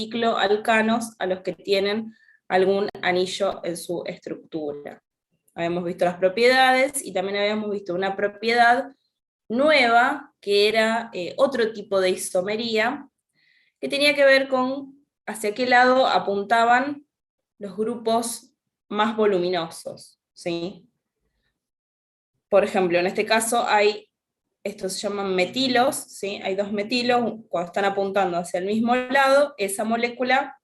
cicloalcanos a los que tienen algún anillo en su estructura. Habíamos visto las propiedades y también habíamos visto una propiedad nueva que era otro tipo de isomería que tenía que ver con hacia qué lado apuntaban los grupos más voluminosos, ¿sí? Por ejemplo, en este caso estos se llaman metilos, ¿sí? Hay dos metilos, cuando están apuntando hacia el mismo lado, esa molécula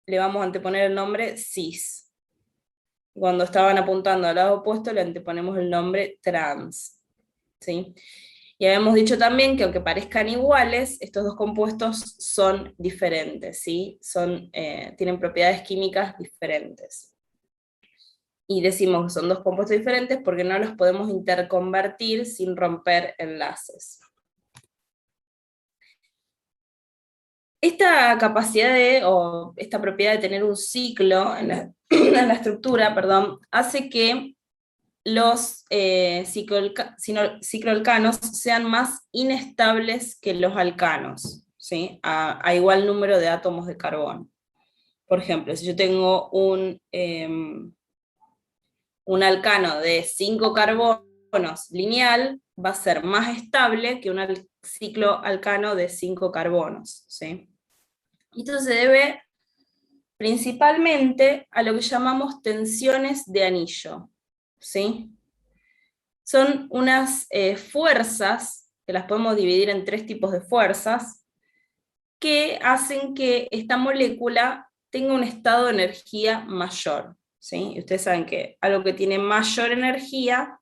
le vamos a anteponer el nombre cis. Cuando estaban apuntando al lado opuesto, le anteponemos el nombre trans, ¿sí? Y habíamos dicho también que aunque parezcan iguales, estos dos compuestos son diferentes, ¿sí? Tienen propiedades químicas diferentes. Y decimos que son dos compuestos diferentes porque no los podemos interconvertir sin romper enlaces. Esta capacidad o esta propiedad de tener un ciclo en la estructura, perdón, hace que los cicloalcanos sean más inestables que los alcanos, ¿sí? A igual número de átomos de carbono. Por ejemplo, si yo tengo un alcano de 5 carbonos lineal, va a ser más estable que un cicloalcano de 5 carbonos, ¿sí? Y esto se debe principalmente a lo que llamamos tensiones de anillo, ¿sí? Son unas fuerzas, que las podemos dividir en 3 tipos de fuerzas, que hacen que esta molécula tenga un estado de energía mayor, ¿sí? Y ustedes saben que algo que tiene mayor energía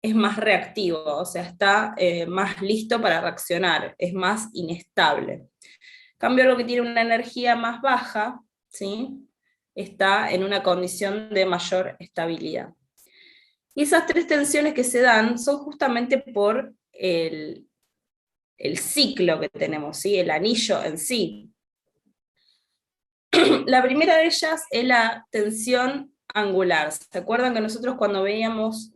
es más reactivo, o sea, está más listo para reaccionar, es más inestable. En cambio, lo que tiene una energía más baja, ¿sí? Está en una condición de mayor estabilidad. Y esas 3 tensiones que se dan son justamente por el ciclo que tenemos, ¿sí? El anillo en sí. La primera de ellas es la tensión angular. ¿Se acuerdan que nosotros cuando vimos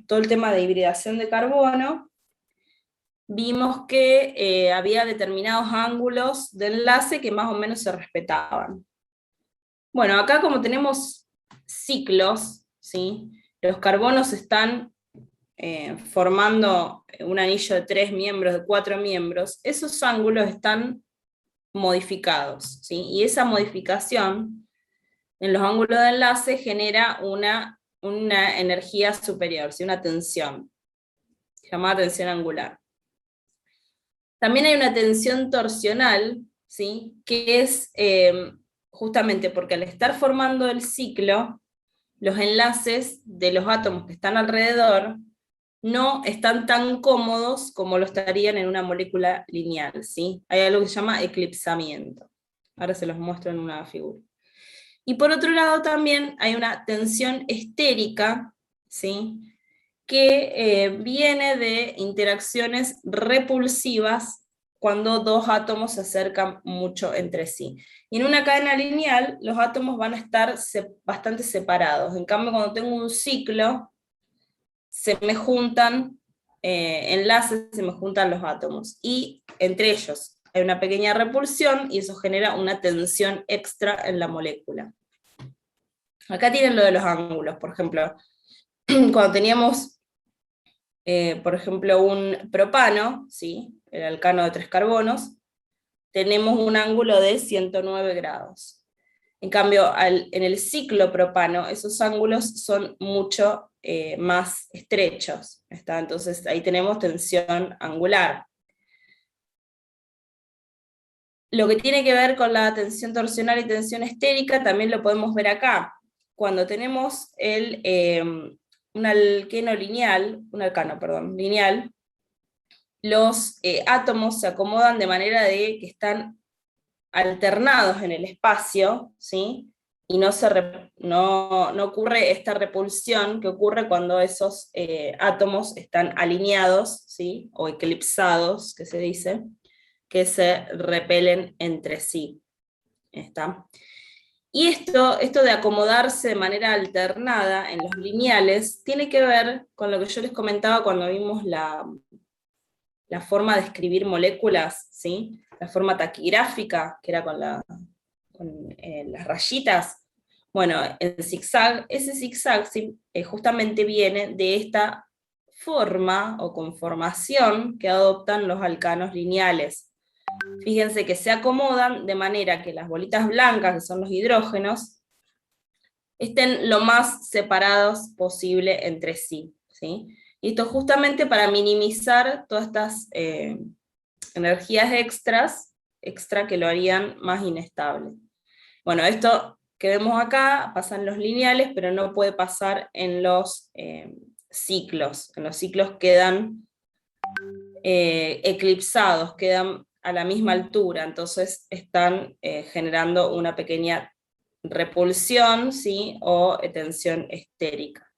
todo el tema de hibridación de carbono, vimos que había determinados ángulos de enlace que más o menos se respetaban? Bueno, acá como tenemos ciclos, ¿sí? Los carbonos están formando un anillo de 3 miembros, de 4 miembros, esos ángulos están modificados, ¿sí? Y esa modificación en los ángulos de enlace genera una energía superior, ¿sí? Una tensión, llamada tensión angular. También hay una tensión torsional, ¿sí? Que es justamente porque al estar formando el ciclo, los enlaces de los átomos que están alrededor no están tan cómodos como lo estarían en una molécula lineal, ¿sí? Hay algo que se llama eclipsamiento. Ahora se los muestro en una figura. Y por otro lado también hay una tensión estérica, ¿sí? Que viene de interacciones repulsivas cuando dos átomos se acercan mucho entre sí. Y en una cadena lineal los átomos van a estar bastante separados. En cambio, cuando tengo un ciclo, se me juntan enlaces, se me juntan los átomos, y entre ellos hay una pequeña repulsión, y eso genera una tensión extra en la molécula. Acá tienen lo de los ángulos, por ejemplo, cuando teníamos, por ejemplo, un propano, ¿sí? El alcano de 3 carbonos, tenemos un ángulo de 109 grados. En cambio, en el ciclo propano, esos ángulos son mucho más estrechos, ¿está? Entonces ahí tenemos tensión angular. Lo que tiene que ver con la tensión torsional y tensión estérica también lo podemos ver acá. Cuando tenemos un alcano lineal, los átomos se acomodan de manera de que están alternados en el espacio, ¿sí? Y no ocurre esta repulsión que ocurre cuando esos átomos están alineados, ¿sí? O eclipsados, que se dice, que se repelen entre sí. ¿Está? Y esto de acomodarse de manera alternada en los lineales tiene que ver con lo que yo les comentaba cuando vimos la forma de escribir moléculas, ¿sí? la forma taquigráfica, que era con las rayitas. Bueno, el zigzag, ese zigzag sí, justamente viene de esta forma o conformación que adoptan los alcanos lineales. Fíjense que se acomodan de manera que las bolitas blancas, que son los hidrógenos, estén lo más separados posible entre sí, ¿sí? Y esto justamente para minimizar todas estas energías extra que lo harían más inestable. Bueno, esto que vemos acá pasa en los lineales, pero no puede pasar en los ciclos. En los ciclos quedan eclipsados, quedan a la misma altura, entonces están generando una pequeña repulsión, ¿sí? O tensión estérica.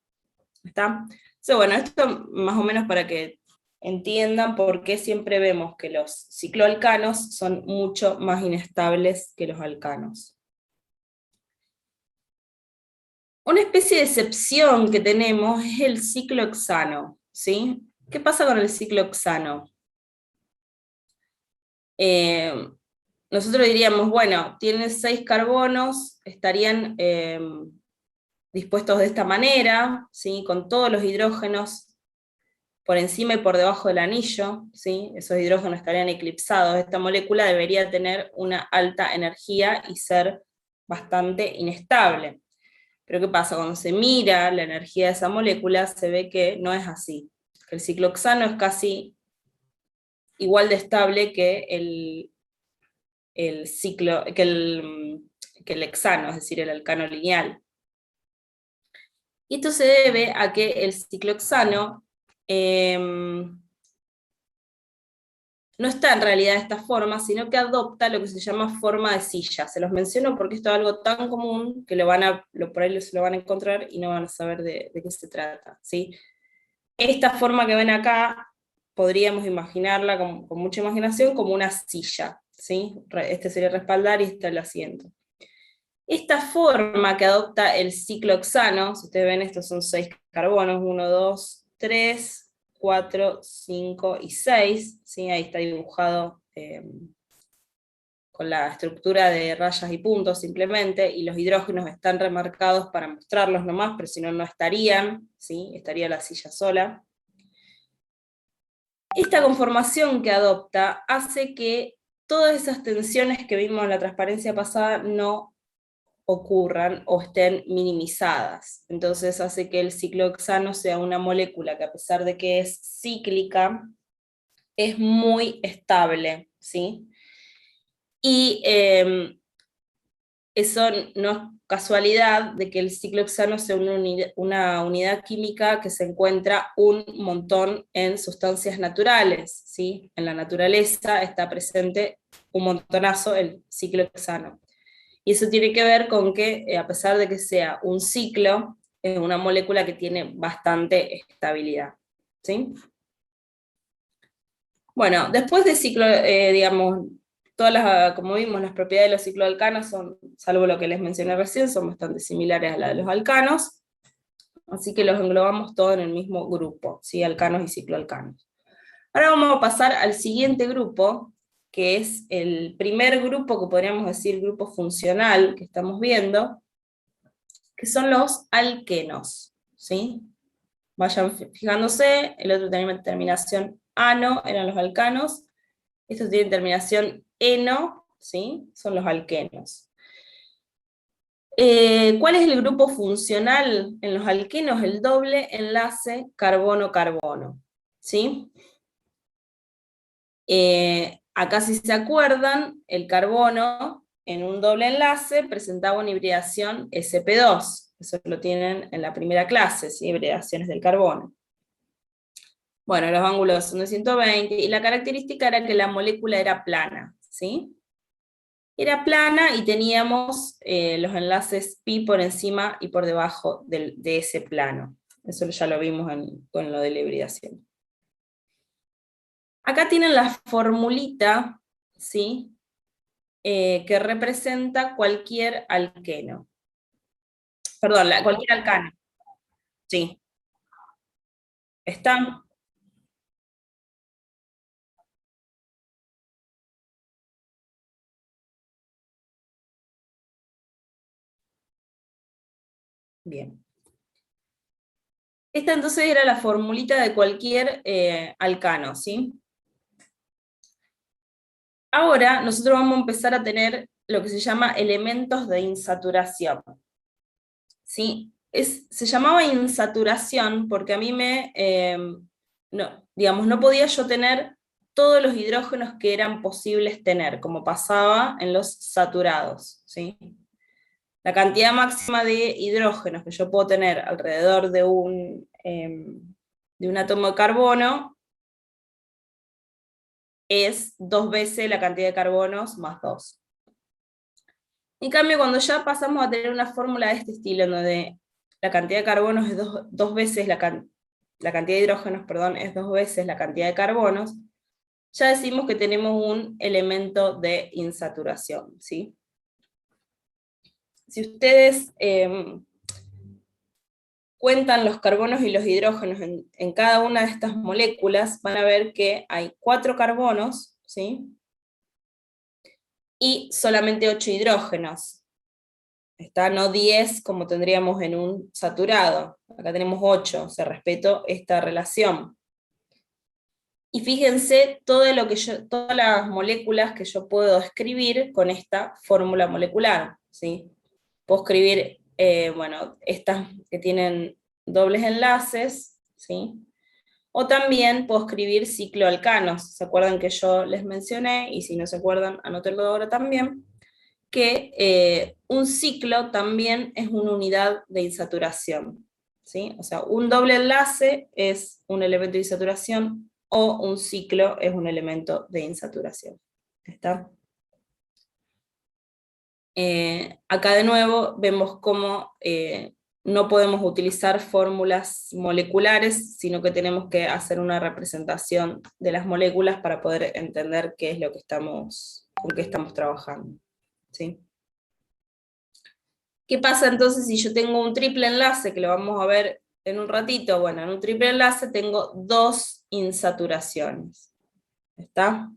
¿Está? Entonces, bueno, esto más o menos para que entiendan por qué siempre vemos que los cicloalcanos son mucho más inestables que los alcanos. Una especie de excepción que tenemos es el ciclohexano, ¿sí? ¿Qué pasa con el ciclohexano? Nosotros diríamos, bueno, tienen 6 carbonos, estarían dispuestos de esta manera, ¿sí? Con todos los hidrógenos por encima y por debajo del anillo, ¿sí? Esos hidrógenos estarían eclipsados. Esta molécula debería tener una alta energía y ser bastante inestable. Pero ¿qué pasa? Cuando se mira la energía de esa molécula, se ve que no es así. El ciclohexano es casi igual de estable que que el hexano, es decir, el alcano lineal. Y esto se debe a que el ciclohexano no está en realidad de esta forma, sino que adopta lo que se llama forma de silla. Se los menciono porque esto es algo tan común que por ahí se lo van a encontrar y no van a saber de qué se trata, ¿sí? Esta forma que ven acá, podríamos imaginarla con mucha imaginación como una silla, ¿sí? Este sería el respaldar y este el asiento. Esta forma que adopta el ciclohexano, si ustedes ven, estos son 6 carbonos, 1, 2, 3, 4, 5 y 6, ¿sí? Ahí está dibujado con la estructura de rayas y puntos simplemente, y los hidrógenos están remarcados para mostrarlos nomás, pero si no, no estarían, ¿sí? Estaría la silla sola. Esta conformación que adopta hace que todas esas tensiones que vimos en la transparencia pasada no ocurran o estén minimizadas. Entonces hace que el ciclohexano sea una molécula que, a pesar de que es cíclica, es muy estable, ¿sí? Y eso no es casualidad de que el ciclohexano sea una unidad química que se encuentra un montón en sustancias naturales, ¿sí? En la naturaleza está presente un montonazo el ciclohexano. Y eso tiene que ver con que, a pesar de que sea un ciclo, es una molécula que tiene bastante estabilidad, ¿sí? Bueno, después de ciclo, digamos, como vimos, las propiedades de los cicloalcanos son, salvo lo que les mencioné recién, son bastante similares a las de los alcanos, así que los englobamos todos en el mismo grupo, ¿sí? Alcanos y cicloalcanos. Ahora vamos a pasar al siguiente grupo, que es el primer grupo que podríamos decir grupo funcional que estamos viendo, que son los alquenos, ¿sí? Vayan fijándose, el otro tenía terminación ano, eran los alcanos, estos tienen terminación eno, ¿sí? Son los alquenos. ¿Cuál es el grupo funcional en los alquenos? El doble enlace carbono-carbono, ¿sí? Acá, si se acuerdan, el carbono en un doble enlace presentaba una hibridación sp2, eso lo tienen en la primera clase, ¿sí? Hibridaciones del carbono. Bueno, los ángulos son de 120, y la característica era que la molécula era plana, ¿sí? Era plana y teníamos los enlaces pi por encima y por debajo de ese plano. Eso ya lo vimos con lo de la hibridación. Acá tienen la formulita, ¿sí? Que representa cualquier alqueno. Perdón, cualquier alcano. Sí. ¿Está? Bien. Esta entonces era la formulita de cualquier alcano, ¿sí? Ahora nosotros vamos a empezar a tener lo que se llama elementos de insaturación. ¿Sí? Se llamaba insaturación porque a mí no podía yo tener todos los hidrógenos que eran posibles tener, como pasaba en los saturados, ¿sí? La cantidad máxima de hidrógenos que yo puedo tener alrededor de un átomo de carbono es 2 veces la cantidad de carbonos más 2. En cambio, cuando ya pasamos a tener una fórmula de este estilo, en donde la cantidad de carbonos es dos veces la cantidad de hidrógenos, perdón, es 2 veces la cantidad de carbonos, ya decimos que tenemos un elemento de insaturación, ¿sí? Si ustedes cuentan los carbonos y los hidrógenos en cada una de estas moléculas, van a ver que hay 4 carbonos, ¿sí? Y solamente 8 hidrógenos. Está no 10 como tendríamos en un saturado. Acá tenemos 8, o sea, respeto esta relación. Y fíjense todas las moléculas que yo puedo escribir con esta fórmula molecular, ¿sí? Puedo escribir, estas que tienen dobles enlaces, ¿sí? O también puedo escribir cicloalcanos. ¿Se acuerdan que yo les mencioné? Y si no se acuerdan, anótenlo ahora también, que un ciclo también es una unidad de insaturación, ¿sí? O sea, un doble enlace es un elemento de insaturación, o un ciclo es un elemento de insaturación. ¿Está? Acá de nuevo vemos cómo no podemos utilizar fórmulas moleculares, sino que tenemos que hacer una representación de las moléculas para poder entender qué es lo que con qué estamos trabajando, ¿sí? ¿Qué pasa entonces si yo tengo un triple enlace, que lo vamos a ver en un ratito? Bueno, en un triple enlace tengo 2 insaturaciones. ¿Está?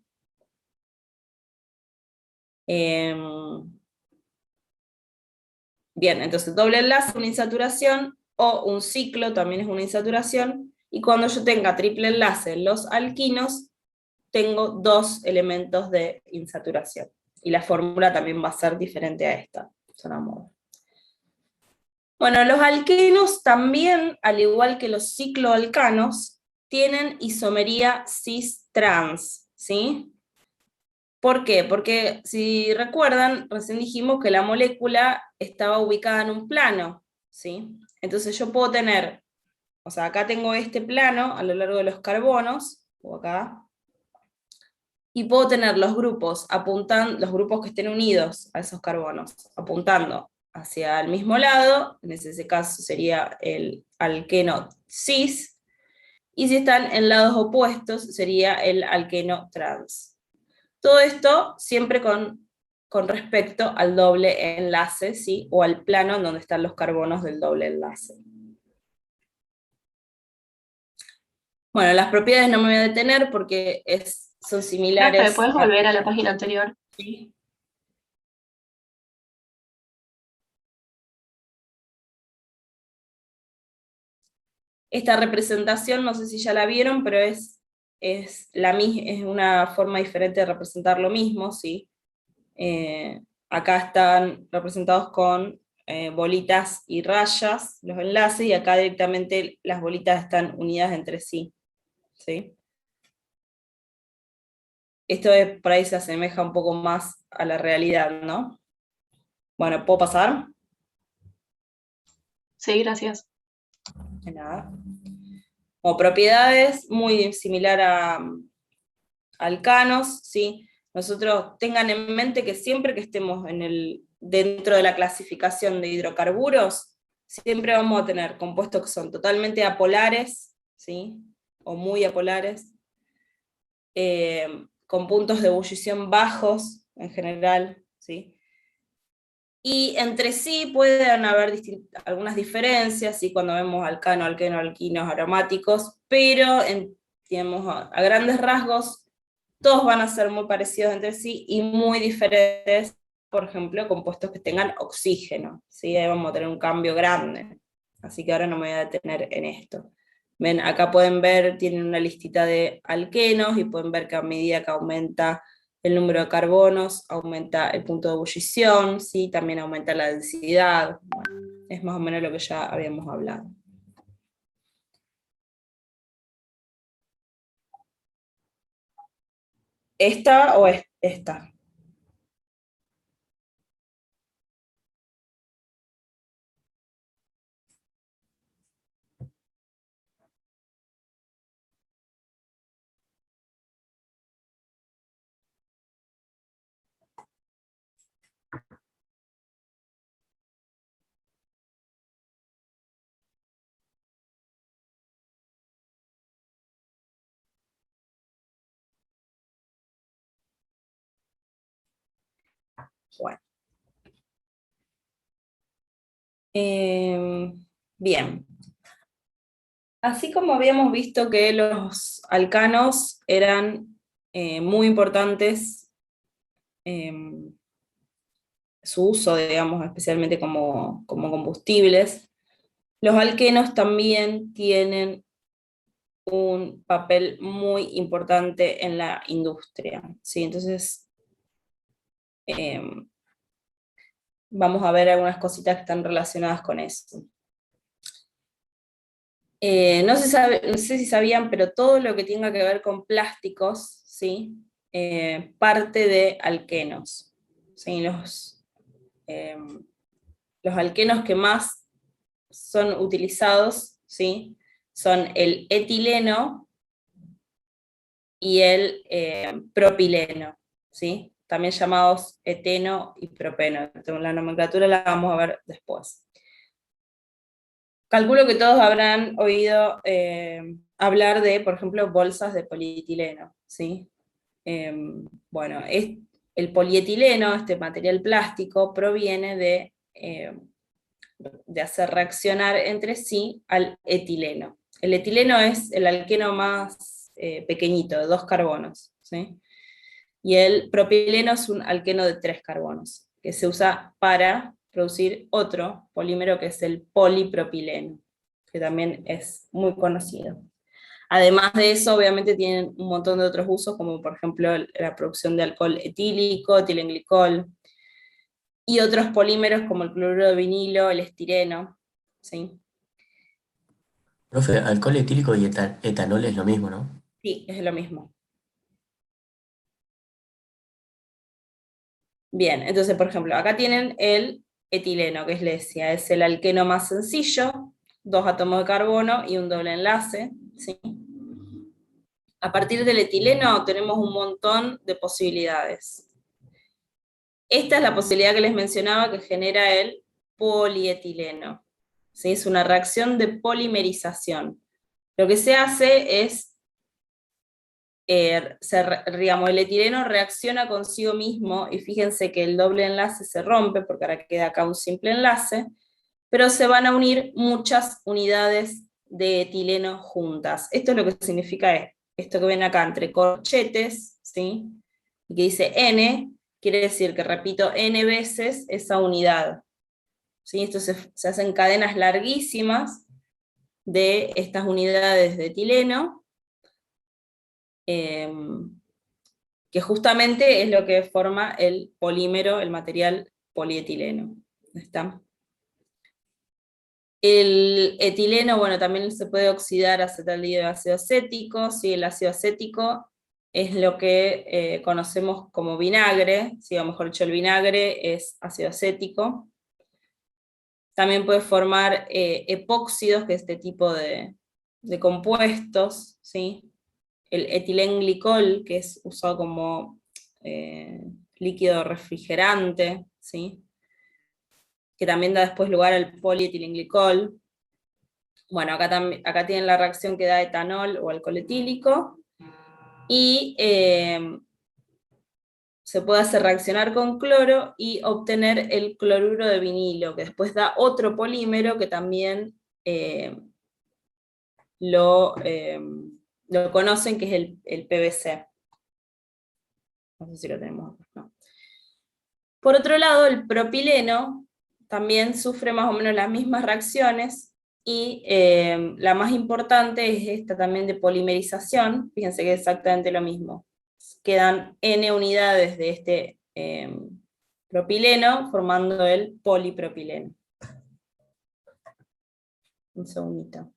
Bien, entonces doble enlace, una insaturación, o un ciclo también es una insaturación, y cuando yo tenga triple enlace en los alquinos, tengo 2 elementos de insaturación. Y la fórmula también va a ser diferente a esta. Bueno, los alquenos también, al igual que los cicloalcanos, tienen isomería cis-trans, ¿sí? ¿Por qué? Porque si recuerdan, recién dijimos que la molécula estaba ubicada en un plano, ¿sí? Entonces yo puedo tener, o sea, acá tengo este plano a lo largo de los carbonos, o acá, y puedo tener los grupos los grupos que estén unidos a esos carbonos, apuntando hacia el mismo lado, en ese caso sería el alqueno cis, y si están en lados opuestos sería el alqueno trans. Todo esto siempre con respecto al doble enlace, ¿sí? O al plano en donde están los carbonos del doble enlace. Bueno, las propiedades no me voy a detener porque son similares. ¿Puedes volver a la página anterior? ¿Sí? Esta representación, no sé si ya la vieron, pero es una forma diferente de representar lo mismo, ¿sí? Acá están representados con bolitas y rayas, los enlaces, y acá directamente las bolitas están unidas entre sí, ¿sí? Esto por ahí se asemeja un poco más a la realidad, ¿no? Bueno, ¿puedo pasar? Sí, gracias. De nada. Como propiedades, muy similar a alcanos, ¿sí? Nosotros tengan en mente que siempre que estemos dentro de la clasificación de hidrocarburos, siempre vamos a tener compuestos que son totalmente apolares, ¿sí? O muy apolares, con puntos de ebullición bajos en general, ¿sí? Y entre sí pueden haber algunas diferencias, ¿sí? Cuando vemos alcano, alqueno, alquinos, aromáticos, pero digamos, a grandes rasgos todos van a ser muy parecidos entre sí y muy diferentes, por ejemplo, compuestos que tengan oxígeno, ¿sí? Ahí vamos a tener un cambio grande. así que ahora no me voy a detener en esto. Ven, acá pueden ver, tienen una listita de alquenos, y pueden ver que a medida que aumenta el número de carbonos, aumenta el punto de ebullición, ¿sí? También aumenta la densidad. Bueno, es más o menos lo que ya habíamos hablado. ¿Esta o esta? Bueno. Bien. Así como habíamos visto que los alcanos eran muy importantes, su uso, digamos, especialmente como combustibles, los alquenos también tienen un papel muy importante en la industria, ¿sí? Entonces, vamos a ver algunas cositas que están relacionadas con eso. No sé si sabían, pero todo lo que tenga que ver con plásticos, ¿sí? Parte de alquenos, ¿sí? Los alquenos que más son utilizados, ¿sí? Son el etileno y el propileno, ¿sí? También llamados eteno y propeno. La nomenclatura la vamos a ver después. Calculo que todos habrán oído hablar de, por ejemplo, bolsas de polietileno, ¿sí? Bueno, el polietileno, este material plástico, proviene de hacer reaccionar entre sí al etileno. El etileno es el alqueno más pequeñito, de 2 carbonos, ¿sí? Y el propileno es un alqueno de 3 carbonos, que se usa para producir otro polímero que es el polipropileno, que también es muy conocido. Además de eso, obviamente tienen un montón de otros usos, como por ejemplo la producción de alcohol etílico, etilenglicol, y otros polímeros como el cloruro de vinilo, el estireno, ¿sí? Profe, alcohol etílico y etanol es lo mismo, ¿no? Sí, es lo mismo. Bien, entonces, por ejemplo, acá tienen el etileno, que les decía, es el alqueno más sencillo, 2 átomos de carbono y un doble enlace, ¿sí? A partir del etileno tenemos un montón de posibilidades. Esta es la posibilidad que les mencionaba que genera el polietileno, ¿sí? Es una reacción de polimerización. Lo que se hace es digamos, el etileno reacciona consigo mismo, y fíjense que el doble enlace se rompe, porque ahora queda acá un simple enlace, pero se van a unir muchas unidades de etileno juntas. Esto es lo que significa esto que ven acá entre corchetes, ¿sí? Y que dice N, quiere decir que repito N veces esa unidad, ¿sí? Esto se hacen cadenas larguísimas de estas unidades de etileno, que justamente es lo que forma el polímero, el material polietileno. ¿Está? El etileno, bueno, también se puede oxidar a acetaldehído de ácido acético, ¿sí? El ácido acético es lo que conocemos como vinagre, ¿sí? O mejor dicho, el vinagre es ácido acético. También puede formar epóxidos, que es este tipo de compuestos, ¿sí? El etilenglicol, que es usado como líquido refrigerante, ¿sí? Que también da después lugar al polietilenglicol. Bueno, acá tienen la reacción que da etanol o alcohol etílico, y se puede hacer reaccionar con cloro y obtener el cloruro de vinilo, que después da otro polímero que también lo conocen, que es el PVC. No sé si lo tenemos acá, no. Por otro lado, el propileno también sufre más o menos las mismas reacciones, y la más importante es esta también de polimerización, fíjense que es exactamente lo mismo. Quedan N unidades de este propileno formando el polipropileno. Un segundito.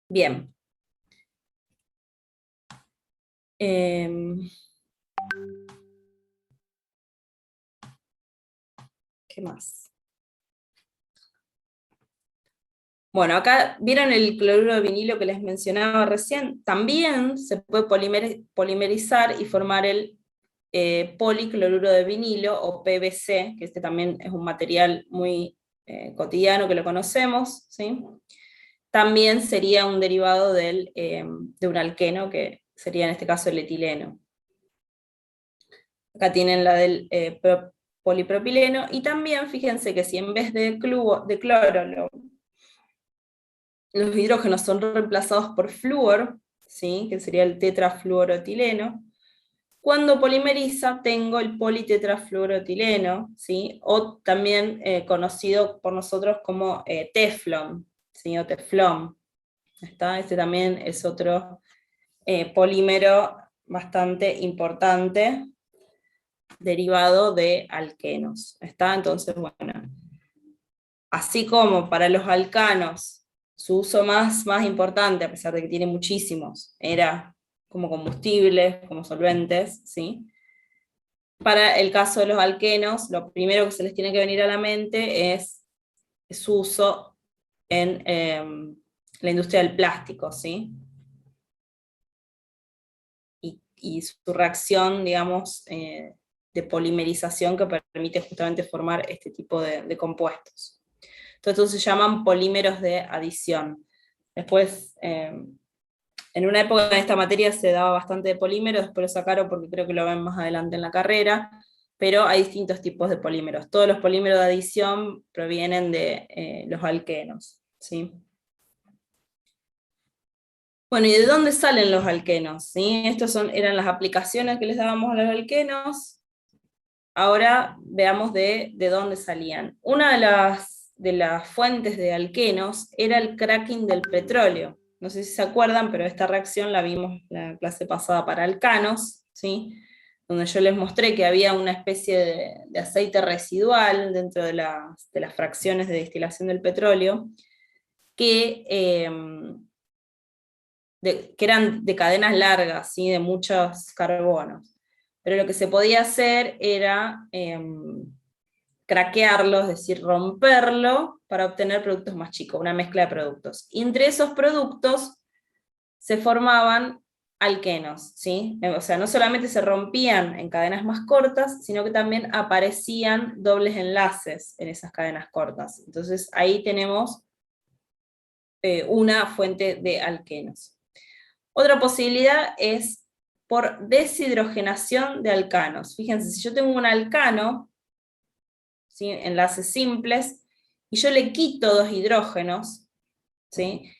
Bien. ¿Qué más? Bueno, acá vieron el cloruro de vinilo que les mencionaba recién. También se puede polimerizar y formar el policloruro de vinilo o PVC, que este también es un material muy cotidiano que lo conocemos, ¿sí? También sería un derivado de un alqueno, que sería en este caso el etileno. Acá tienen la del polipropileno, y también fíjense que si en vez de cloro los hidrógenos son reemplazados por flúor, ¿sí? Que sería el tetrafluoroetileno, cuando polimeriza tengo el politetrafluoroetileno, ¿sí? O también conocido por nosotros como teflón, ¿sí? O teflón. ¿Está? Este también es otro polímero bastante importante, derivado de alquenos. ¿Está? Entonces, bueno, así como para los alcanos, su uso más importante, a pesar de que tiene muchísimos, era como combustibles, como solventes, ¿sí? Para el caso de los alquenos, lo primero que se les tiene que venir a la mente es su uso en la industria del plástico, ¿sí? Y su reacción, digamos, de polimerización que permite justamente formar este tipo de compuestos. Entonces se llaman polímeros de adición. Después, en una época en esta materia se daba bastante de polímeros, después lo sacaron porque creo que lo ven más adelante en la carrera, pero hay distintos tipos de polímeros. Todos los polímeros de adición provienen de los alquenos, ¿sí? Bueno, ¿y de dónde salen los alquenos? ¿Sí? Estas eran las aplicaciones que les dábamos a los alquenos. Ahora veamos de dónde salían. Una de las fuentes de alquenos era el cracking del petróleo. No sé si se acuerdan, pero esta reacción la vimos en la clase pasada para alcanos, ¿sí? Donde yo les mostré que había una especie de aceite residual dentro de las fracciones de destilación del petróleo, que eran de cadenas largas, ¿sí? De muchos carbonos. Pero lo que se podía hacer era craquearlo, es decir, romperlo para obtener productos más chicos, una mezcla de productos. Y entre esos productos se formaban alquenos, ¿sí? O sea, no solamente se rompían en cadenas más cortas, sino que también aparecían dobles enlaces en esas cadenas cortas. Entonces ahí tenemos una fuente de alquenos. Otra posibilidad es por deshidrogenación de alcanos. Fíjense, si yo tengo un alcano ¿sí? Enlaces simples, y yo le quito 2 hidrógenos, ¿sí?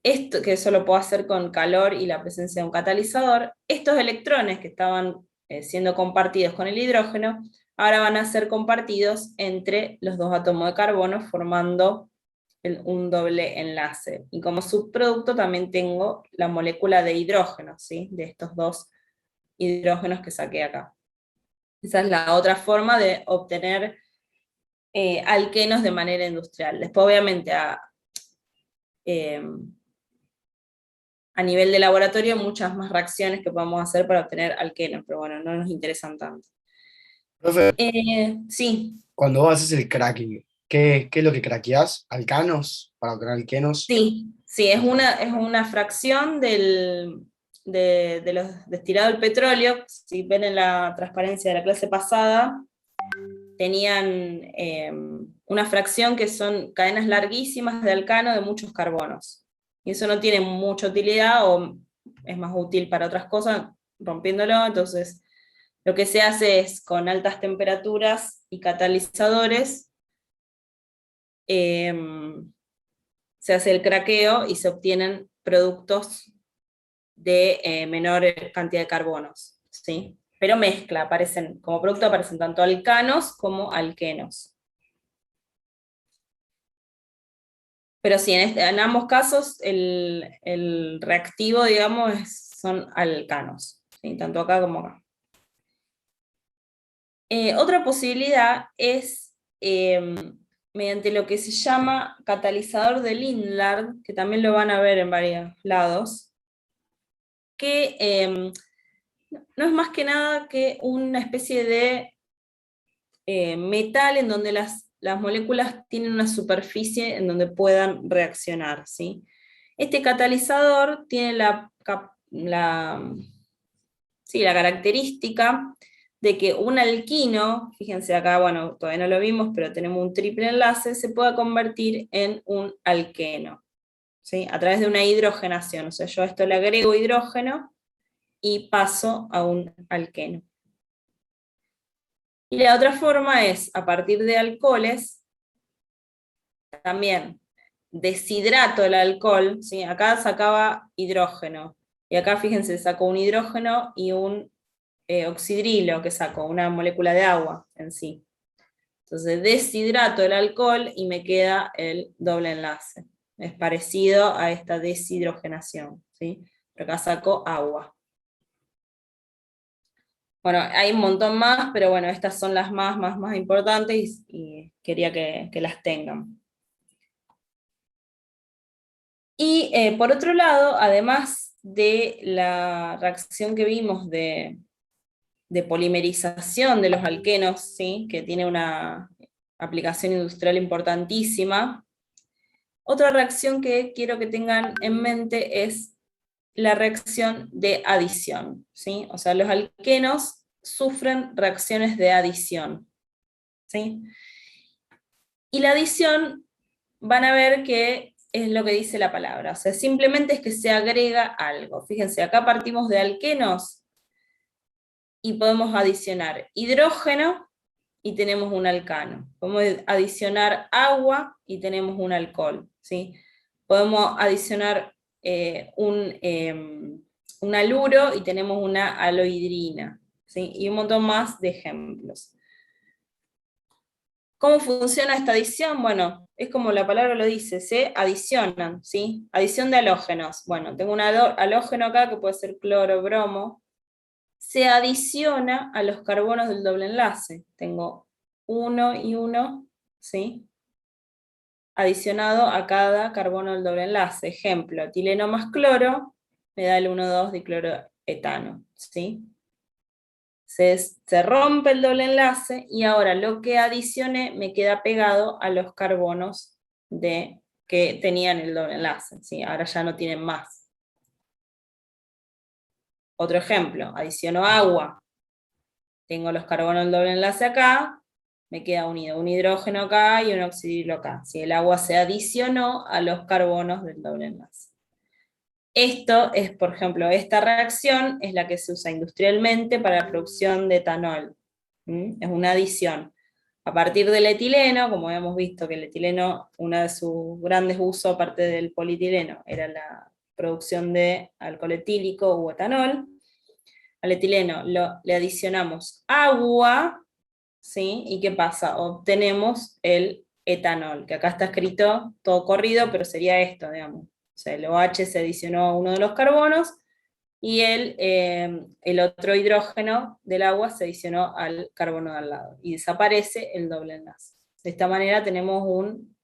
Esto, que eso lo puedo hacer con calor y la presencia de un catalizador, estos electrones que estaban siendo compartidos con el hidrógeno, ahora van a ser compartidos entre los 2 átomos de carbono, formando un doble enlace. Y como subproducto también tengo la molécula de hidrógeno, ¿sí? De estos 2 hidrógenos que saqué acá. Esa es la otra forma de obtener alquenos de manera industrial. Después, obviamente, a nivel de laboratorio, muchas más reacciones que podemos hacer para obtener alquenos, pero bueno, no nos interesan tanto. Profe, Sí, cuando vos haces el cracking, ¿qué es lo que craqueás? ¿Alcanos para obtener alquenos? sí, es una fracción de los destilado del petróleo. Si ven en la transparencia de la clase pasada, tenían una fracción que son cadenas larguísimas de alcano de muchos carbonos. Y eso no tiene mucha utilidad, o es más útil para otras cosas, rompiéndolo. Entonces, lo que se hace es, con altas temperaturas y catalizadores, se hace el craqueo y se obtienen productos de menor cantidad de carbonos, ¿sí? Pero mezcla, como producto aparecen tanto alcanos como alquenos. Pero sí, en ambos casos el reactivo, digamos, son alcanos, ¿sí? Tanto acá como acá. Otra posibilidad es mediante lo que se llama catalizador de Lindlar, que también lo van a ver en varios lados, que no es más que nada que una especie de metal en donde las moléculas tienen una superficie en donde puedan reaccionar, ¿sí? Este catalizador tiene sí, la característica de que un alquino, fíjense acá, bueno, todavía no lo vimos, pero tenemos un triple enlace, se pueda convertir en un alqueno, ¿sí? A través de una hidrogenación. O sea, yo a esto le agrego hidrógeno y paso a un alqueno. Y la otra forma es, a partir de alcoholes, también deshidrato el alcohol, ¿sí? Acá sacaba hidrógeno, y acá fíjense, sacó un hidrógeno y un oxidrilo, que sacó una molécula de agua en sí. Entonces deshidrato el alcohol y me queda el doble enlace. Es parecido a esta deshidrogenación, ¿sí? Pero acá saco agua. Bueno, hay un montón más, pero bueno, estas son las más importantes y quería que las tengan. Y por otro lado, además de la reacción que vimos de polimerización de los alquenos, ¿sí? Que tiene una aplicación industrial importantísima, otra reacción que quiero que tengan en mente es la reacción de adición, ¿sí? O sea, los alquenos sufren reacciones de adición, ¿sí? Y la adición, van a ver que es lo que dice la palabra, o sea, simplemente es que se agrega algo. Fíjense, acá partimos de alquenos y podemos adicionar hidrógeno y tenemos un alcano. Podemos adicionar agua y tenemos un alcohol, ¿sí? Podemos adicionar un haluro y tenemos una alohidrina, ¿sí? Y un montón más de ejemplos. ¿Cómo funciona esta adición? Bueno, es como la palabra lo dice, se adicionan, ¿sí? Adición de halógenos. Bueno, tengo un halógeno acá que puede ser cloro, bromo. Se adiciona a los carbonos del doble enlace. Tengo 1 y 1, ¿sí? Adicionado a cada carbono del doble enlace. Ejemplo, etileno más cloro me da el 1,2 dicloroetano, ¿sí? Se rompe el doble enlace y ahora lo que adicioné me queda pegado a los carbonos que tenían el doble enlace, ¿sí? Ahora ya no tienen más. Otro ejemplo, adiciono agua. Tengo los carbonos del doble enlace acá, me queda unido un hidrógeno acá y un oxidrilo acá. Si el agua se adicionó a los carbonos del doble enlace. Esto es, por ejemplo, esta reacción es la que se usa industrialmente para la producción de etanol. Es una adición. A partir del etileno, como habíamos visto que el etileno, uno de sus grandes usos, aparte del polietileno, era la producción de alcohol etílico o etanol. Al etileno le adicionamos agua, ¿sí? ¿Y qué pasa? Obtenemos el etanol, que acá está escrito todo corrido, pero sería esto, digamos. O sea, el OH se adicionó a uno de los carbonos, y el otro hidrógeno del agua se adicionó al carbono de al lado, y desaparece el doble enlace. De esta manera tenemos un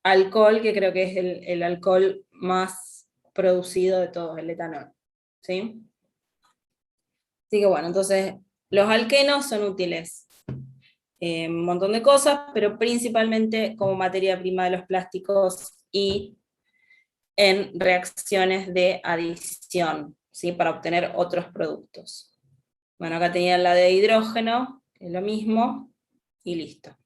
alcohol, que creo que es el alcohol más producido de todos, el etanol. ¿Sí? Así que bueno, entonces los alquenos son útiles en un montón de cosas, pero principalmente como materia prima de los plásticos y en reacciones de adición, ¿sí? Para obtener otros productos. Bueno, acá tenían la de hidrógeno, que es lo mismo, y listo.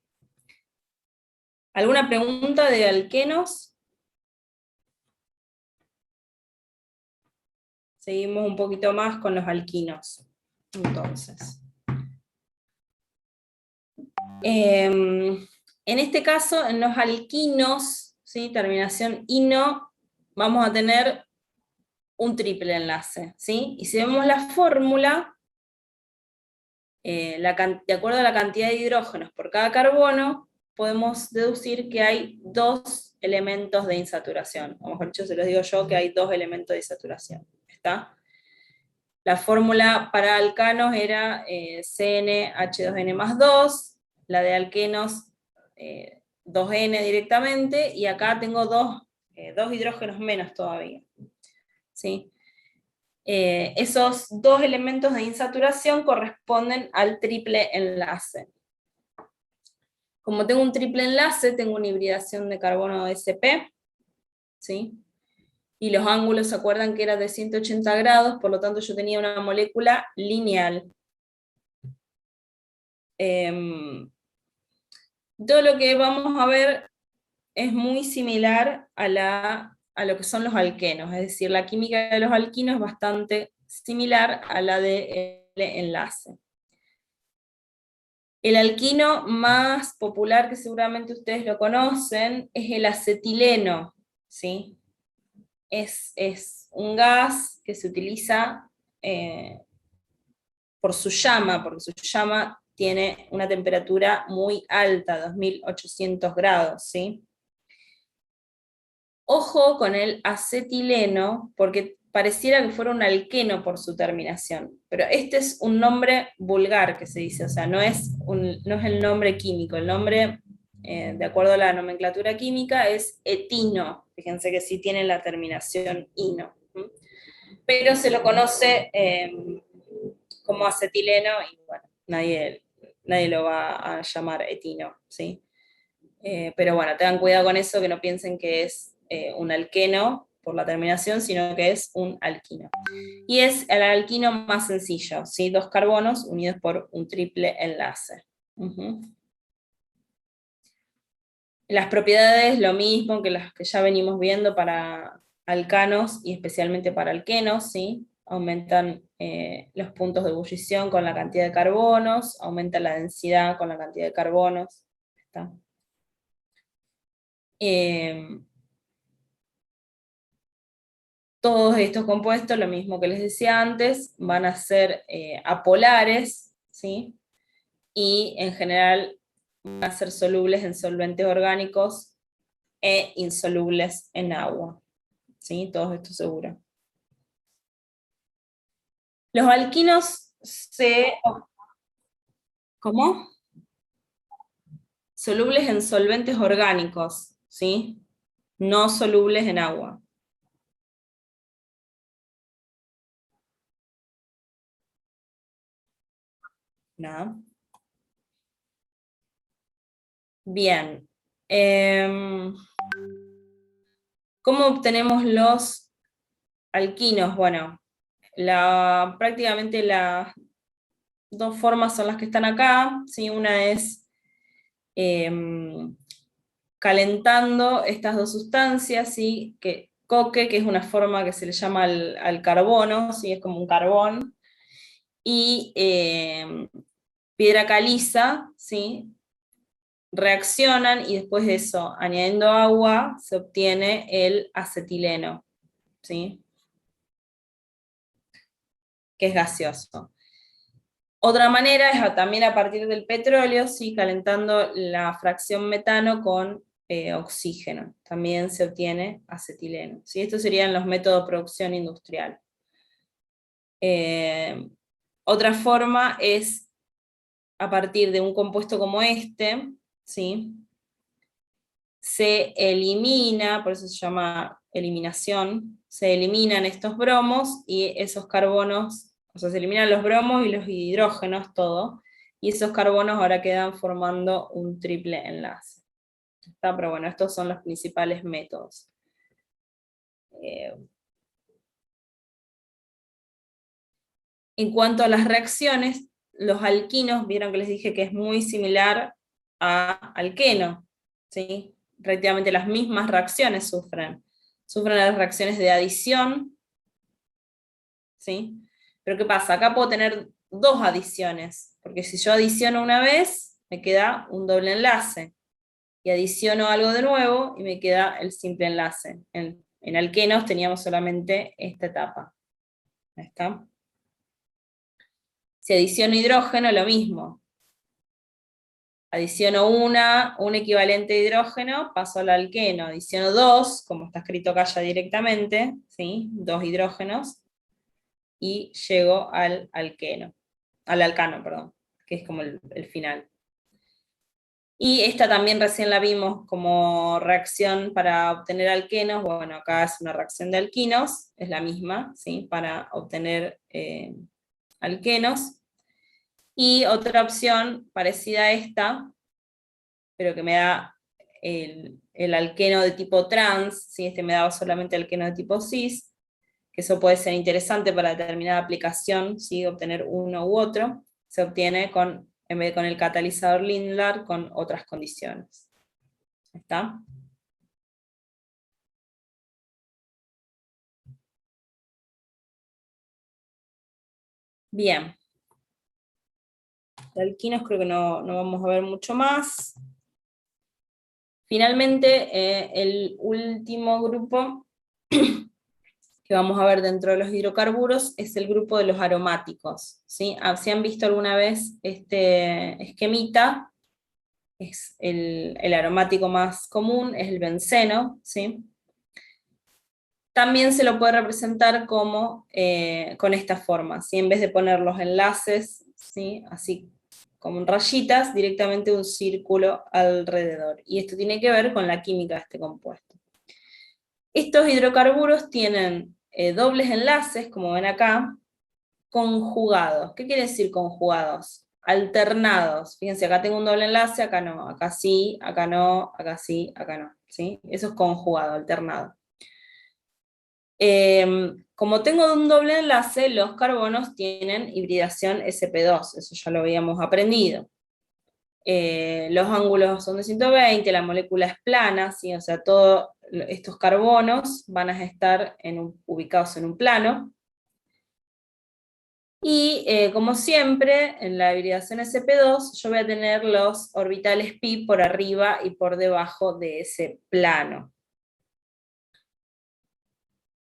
¿Alguna pregunta de alquenos? Seguimos un poquito más con los alquinos, entonces. En este caso, en los alquinos, ¿sí? Terminación ino, vamos a tener un triple enlace, ¿sí? Y si vemos la fórmula, de acuerdo a la cantidad de hidrógenos por cada carbono, podemos deducir que hay 2 elementos de insaturación. O mejor dicho, se los digo yo, que hay 2 elementos de insaturación. ¿Está? La fórmula para alcanos era CnH2n más 2, la de alquenos 2n directamente, y acá tengo 2 hidrógenos menos todavía. ¿Sí? Esos 2 elementos de insaturación corresponden al triple enlace. Como tengo un triple enlace, tengo una hibridación de carbono sp, ¿sí? Y los ángulos, ¿se acuerdan que era de 180 grados? Por lo tanto yo tenía una molécula lineal. Todo lo que vamos a ver es muy similar a lo que son los alquenos, es decir, la química de los alquinos es bastante similar a la del enlace. El alquino más popular, que seguramente ustedes lo conocen, es el acetileno, ¿sí? Es un gas que se utiliza por su llama, porque su llama tiene una temperatura muy alta, 2800 grados, ¿sí? Ojo con el acetileno, porque pareciera que fuera un alqueno por su terminación, pero este es un nombre vulgar que se dice, o sea, no es el nombre químico, el nombre, de acuerdo a la nomenclatura química, es etino, fíjense que sí tiene la terminación ino, pero se lo conoce como acetileno, y bueno, nadie lo va a llamar etino, ¿sí? Pero bueno, tengan cuidado con eso, que no piensen que es un alqueno por la terminación, sino que es un alquino. Y es el alquino más sencillo, ¿sí? 2 carbonos unidos por un triple enlace. Las propiedades, lo mismo que las que ya venimos viendo para alcanos y especialmente para alquenos, ¿sí? Aumentan los puntos de ebullición con la cantidad de carbonos, aumenta la densidad con la cantidad de carbonos. ¿Está? Todos estos compuestos, lo mismo que les decía antes, van a ser apolares, ¿sí? Y en general van a ser solubles en solventes orgánicos e insolubles en agua, ¿sí? Todo esto seguro. Los alquinos ¿Cómo? Solubles en solventes orgánicos, ¿sí? No solubles en agua. Nada. Bien. ¿Cómo obtenemos los alquinos? Bueno, prácticamente las 2 formas son las que están acá, ¿sí? Una es calentando estas 2 sustancias, ¿sí? Coque, que es una forma que se le llama al carbono, ¿sí? Es como un carbón, y piedra caliza, ¿sí? Reaccionan y después de eso, añadiendo agua, se obtiene el acetileno, ¿sí? Que es gaseoso. Otra manera es también a partir del petróleo, ¿sí? Calentando la fracción metano con oxígeno. También se obtiene acetileno, ¿sí? Estos serían los métodos de producción industrial. Otra forma es a partir de un compuesto como este, ¿sí? Se elimina, por eso se llama eliminación, se eliminan estos bromos y esos carbonos, o sea, se eliminan los bromos y los hidrógenos, todo, y esos carbonos ahora quedan formando un triple enlace. ¿Está? Pero bueno, estos son los principales métodos. En cuanto a las reacciones, los alquinos, vieron que les dije que es muy similar a alqueno, ¿sí? Prácticamente las mismas reacciones sufren. Sufren las reacciones de adición, ¿sí? Pero ¿qué pasa? Acá puedo tener dos adiciones, porque si yo adiciono una vez, me queda un doble enlace, y adiciono algo de nuevo, y me queda el simple enlace. En alquenos teníamos solamente esta etapa. ¿Ahí está? Si adiciono hidrógeno, lo mismo. Adiciono un equivalente de hidrógeno, paso al alqueno. Adiciono dos, como está escrito acá ya directamente, ¿sí? 2 hidrógenos, y llego al alcano, perdón, que es como el final. Y esta también recién la vimos como reacción para obtener alquenos. Bueno, acá es una reacción de alquinos, es la misma, ¿sí? Para obtener alquenos. Y otra opción parecida a esta, pero que me da el alqueno de tipo trans, ¿sí? Este me daba solamente alqueno de tipo cis, que eso puede ser interesante para determinada aplicación, ¿sí? Obtener uno u otro, se obtiene en vez de con el catalizador Lindlar, con otras condiciones. ¿Está? Bien. De alquinos creo que no vamos a ver mucho más. Finalmente, el último grupo que vamos a ver dentro de los hidrocarburos es el grupo de los aromáticos, ¿sí? Si han visto alguna vez este esquemita, es el aromático más común, es el benceno, ¿sí? También se lo puede representar como, con esta forma, ¿sí? En vez de poner los enlaces, ¿sí? Así como en rayitas, directamente un círculo alrededor. Y esto tiene que ver con la química de este compuesto. Estos hidrocarburos tienen dobles enlaces, como ven acá, conjugados. ¿Qué quiere decir conjugados? Alternados. Fíjense, acá tengo un doble enlace, acá no, acá sí, acá no, acá sí, acá no. ¿Sí? Eso es conjugado, alternado. Como tengo un doble enlace, los carbonos tienen hibridación sp2, eso ya lo habíamos aprendido. Los ángulos son de 120, la molécula es plana, ¿sí? O sea, todos estos carbonos van a estar ubicados en un plano. Y como siempre, en la hibridación sp2, yo voy a tener los orbitales pi por arriba y por debajo de ese plano.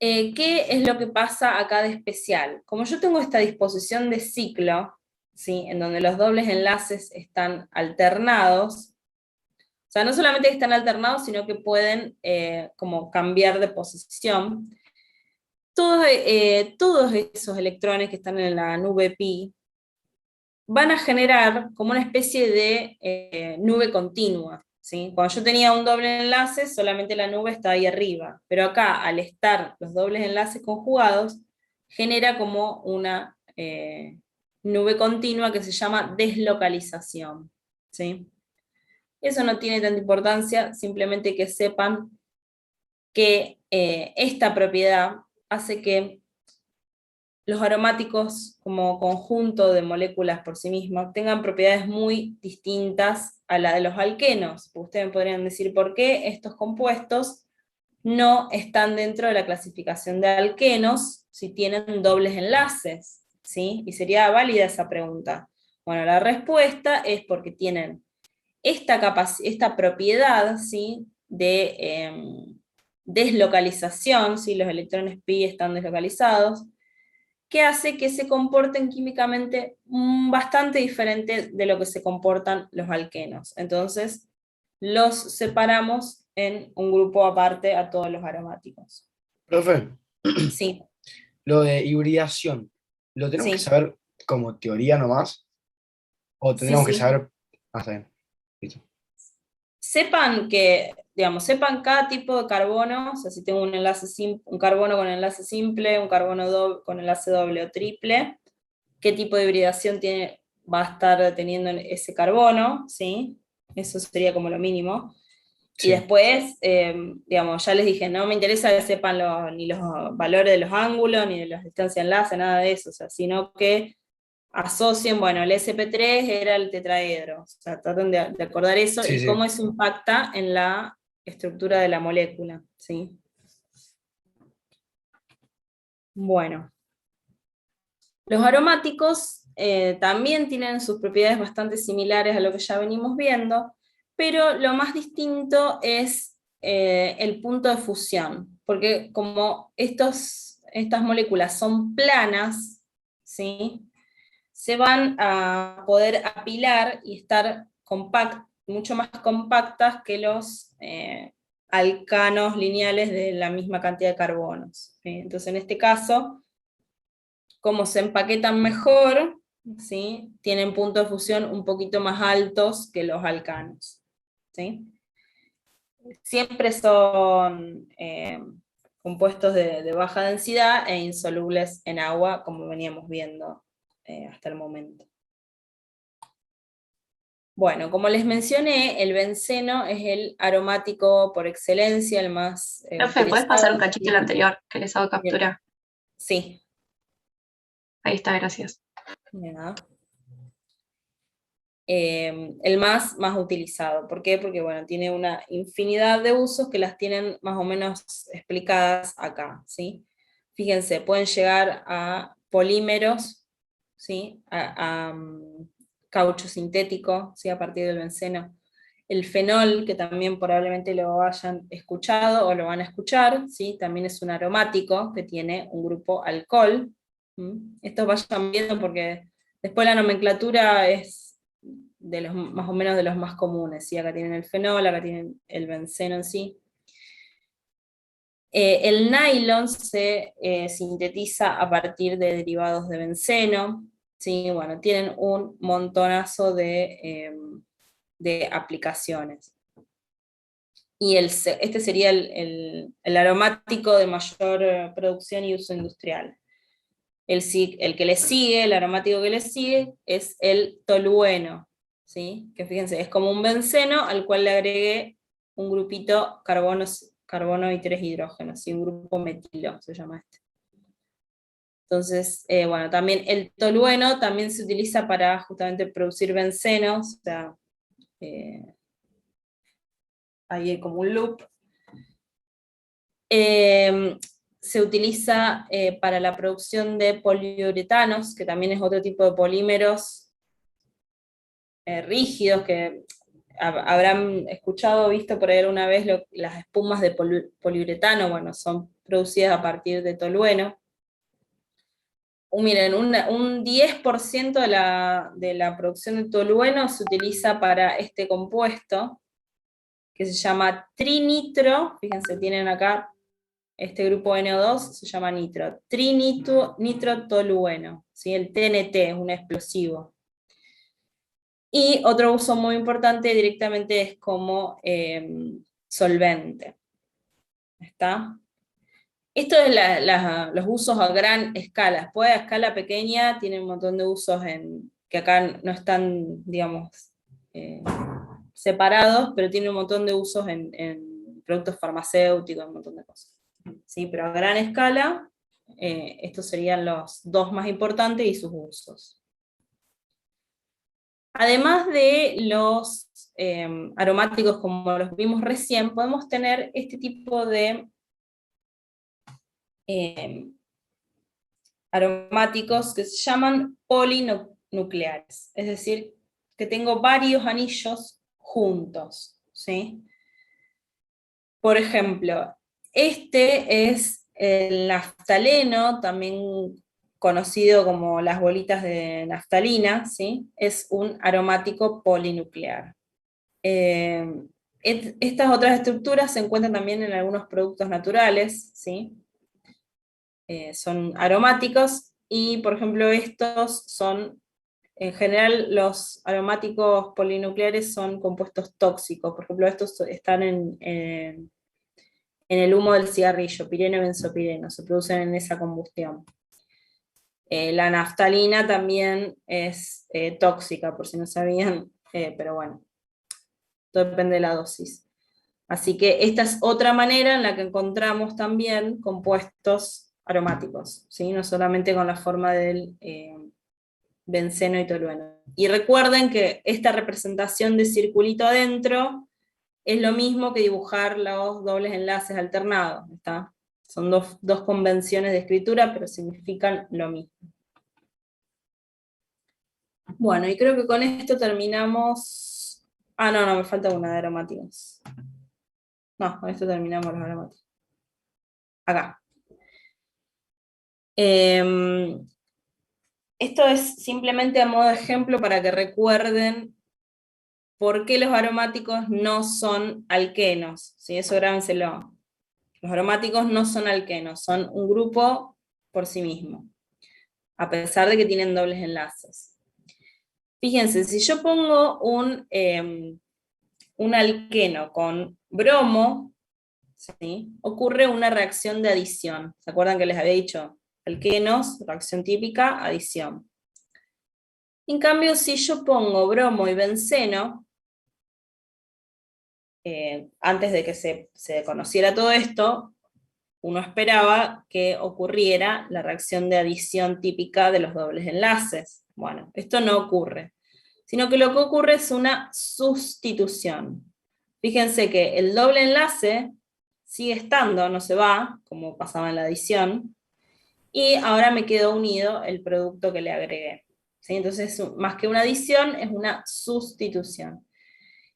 ¿Qué es lo que pasa acá de especial? Como yo tengo esta disposición de ciclo, ¿sí? En donde los dobles enlaces están alternados, o sea, no solamente que están alternados, sino que pueden como cambiar de posición. Todos esos electrones que están en la nube pi van a generar como una especie de nube continua. ¿Sí? Cuando yo tenía un doble enlace, solamente la nube está ahí arriba, pero acá, al estar los dobles enlaces conjugados, genera como una nube continua que se llama deslocalización. ¿Sí? Eso no tiene tanta importancia, simplemente que sepan que esta propiedad hace que los aromáticos como conjunto de moléculas por sí mismos tengan propiedades muy distintas a la de los alquenos. Ustedes me podrían decir por qué estos compuestos no están dentro de la clasificación de alquenos si tienen dobles enlaces, ¿sí? Y sería válida esa pregunta. Bueno, la respuesta es porque tienen esta propiedad, ¿sí?, de deslocalización, ¿sí?, los electrones pi están deslocalizados, que hace que se comporten químicamente bastante diferente de lo que se comportan los alquenos. Entonces, los separamos en un grupo aparte a todos los aromáticos. Profe, Sí, lo de hibridación, ¿lo tenemos que sí, saber como teoría nomás? ¿O sí, tendríamos que sí. saber? Ah, está bien. Listo. Sepan que, digamos, sepan cada tipo de carbono, o sea, si tengo un carbono con enlace simple, un carbono con enlace doble o triple, qué tipo de hibridación va a estar teniendo ese carbono, ¿sí? Eso sería como lo mínimo. Y Sí. después, digamos, ya les dije, no me interesa que sepan ni los valores de los ángulos, ni de las distancias de enlace, nada de eso, o sea, sino que asocien, bueno, el sp3 era el tetraedro, o sea, traten de acordar eso Sí, y sí. cómo eso impacta en la estructura de la molécula, ¿sí? Bueno, los aromáticos también tienen sus propiedades bastante similares a lo que ya venimos viendo, pero lo más distinto es el punto de fusión, porque como estas moléculas son planas, ¿sí?, se van a poder apilar y estar mucho más compactas que los alcanos lineales de la misma cantidad de carbonos, ¿sí? Entonces, en este caso, como se empaquetan mejor, ¿sí?, tienen puntos de fusión un poquito más altos que los alcanos, ¿sí? Siempre son compuestos de baja densidad e insolubles en agua, como veníamos viendo hasta el momento. Bueno, como les mencioné, el benceno es el aromático por excelencia, el más Profe, ¿puedes pasar utilizado. un cachito el anterior? Que les hago Bien. captura. Sí. Ahí está, gracias. Ya. El más utilizado. ¿Por qué? Porque bueno, tiene una infinidad de usos que las tienen más o menos explicadas acá, ¿sí? Fíjense, pueden llegar a polímeros, ¿sí?, caucho sintético, ¿sí?, a partir del benceno. El fenol, que también probablemente lo hayan escuchado o lo van a escuchar, ¿sí?, también es un aromático que tiene un grupo alcohol. Estos vayan viendo porque después la nomenclatura es más o menos de los más comunes, ¿sí? Acá tienen el fenol, acá tienen el benceno en sí. El nylon se sintetiza a partir de derivados de benceno, ¿sí? Bueno, tienen un montonazo de aplicaciones. Y este sería el aromático de mayor producción y uso industrial. El que le sigue, el aromático que le sigue, es el tolueno, ¿sí? Que fíjense, es como un benceno al cual le agregué un grupito carbono y 3 hidrógenos, ¿sí? Un grupo metilo se llama este. Entonces, bueno, también el tolueno también se utiliza para justamente producir bencenos, o sea, ahí hay como un loop. Se utiliza para la producción de poliuretanos, que también es otro tipo de polímeros rígidos, que habrán escuchado o visto por ahí alguna vez las espumas de poliuretano, bueno, son producidas a partir de tolueno. Miren, un 10% de la producción de tolueno se utiliza para este compuesto, que se llama trinitro, fíjense, tienen acá este grupo NO2, se llama nitro, nitrotolueno, ¿sí? El TNT es un explosivo. Y otro uso muy importante directamente es como solvente. ¿Está? Esto es los usos a gran escala. Después a escala pequeña tiene un montón de usos que acá no están, digamos, separados, pero tiene un montón de usos en productos farmacéuticos, un montón de cosas. ¿Sí? Pero a gran escala, estos serían los dos más importantes y sus usos. Además de los aromáticos como los vimos recién, podemos tener este tipo de aromáticos que se llaman nucleares, es decir, que tengo varios anillos juntos, ¿sí? Por ejemplo, este es el naftaleno, también conocido como las bolitas de naftalina, ¿sí? Es un aromático polinuclear. Estas otras estructuras se encuentran también en algunos productos naturales, ¿sí? Son aromáticos, y por ejemplo estos son, en general los aromáticos polinucleares son compuestos tóxicos, por ejemplo estos están en el humo del cigarrillo, pireno y benzopireno, se producen en esa combustión. La naftalina también es tóxica, por si no sabían, pero bueno, todo depende de la dosis. Así que esta es otra manera en la que encontramos también compuestos aromáticos, ¿sí? No solamente con la forma del benceno y tolueno. Y recuerden que esta representación de circulito adentro es lo mismo que dibujar los dobles enlaces alternados, ¿está? Son dos convenciones de escritura, pero significan lo mismo. Bueno, y creo que con esto terminamos. Ah, no, me falta una de aromáticos. No, con esto terminamos los aromáticos. Acá. Esto es simplemente a modo de ejemplo para que recuerden por qué los aromáticos no son alquenos. ¿Sí? Eso grábenselo. Los aromáticos no son alquenos, son un grupo por sí mismo, a pesar de que tienen dobles enlaces. Fíjense, si yo pongo un alqueno con bromo, ¿sí? Ocurre una reacción de adición. ¿Se acuerdan que les había dicho? Alquenos, reacción típica, adición. En cambio, si yo pongo bromo y benceno, antes de que se conociera todo esto, uno esperaba que ocurriera la reacción de adición típica de los dobles enlaces. Bueno, esto no ocurre, sino que lo que ocurre es una sustitución. Fíjense que el doble enlace sigue estando, no se va, como pasaba en la adición, y ahora me quedó unido el producto que le agregué. ¿Sí? Entonces, más que una adición, es una sustitución.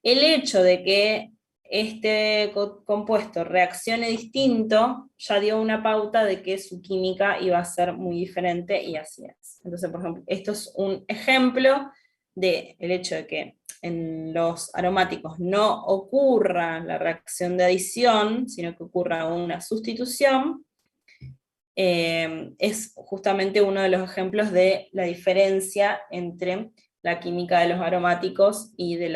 El hecho de que este compuesto reaccione distinto ya dio una pauta de que su química iba a ser muy diferente, y así es. Entonces, por ejemplo, esto es un ejemplo del hecho de que en los aromáticos no ocurra la reacción de adición, sino que ocurra una sustitución. Es justamente uno de los ejemplos de la diferencia entre la química de los aromáticos y de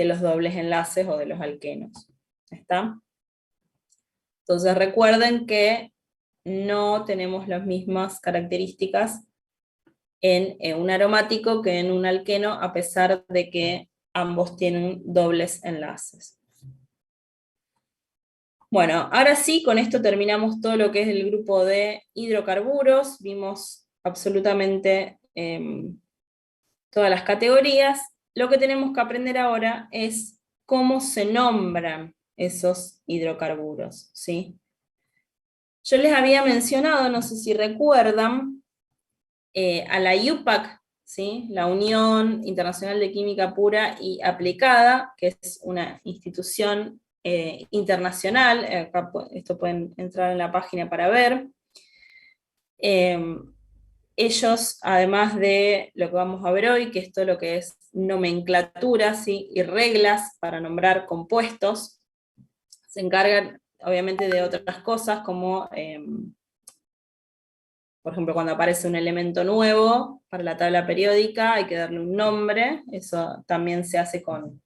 los dobles enlaces o de los alquenos. ¿Está? Entonces recuerden que no tenemos las mismas características en un aromático que en un alqueno, a pesar de que ambos tienen dobles enlaces. Bueno, ahora sí, con esto terminamos todo lo que es el grupo de hidrocarburos, vimos absolutamente todas las categorías. Lo que tenemos que aprender ahora es cómo se nombran esos hidrocarburos, ¿sí? Yo les había mencionado, no sé si recuerdan, a la IUPAC, ¿sí? La Unión Internacional de Química Pura y Aplicada, que es una institución internacional. Acá esto pueden entrar en la página para ver. Ellos, además de lo que vamos a ver hoy, que es todo lo que es nomenclatura, ¿sí? Y reglas para nombrar compuestos, se encargan obviamente de otras cosas, como por ejemplo, cuando aparece un elemento nuevo para la tabla periódica, hay que darle un nombre. Eso también se hace con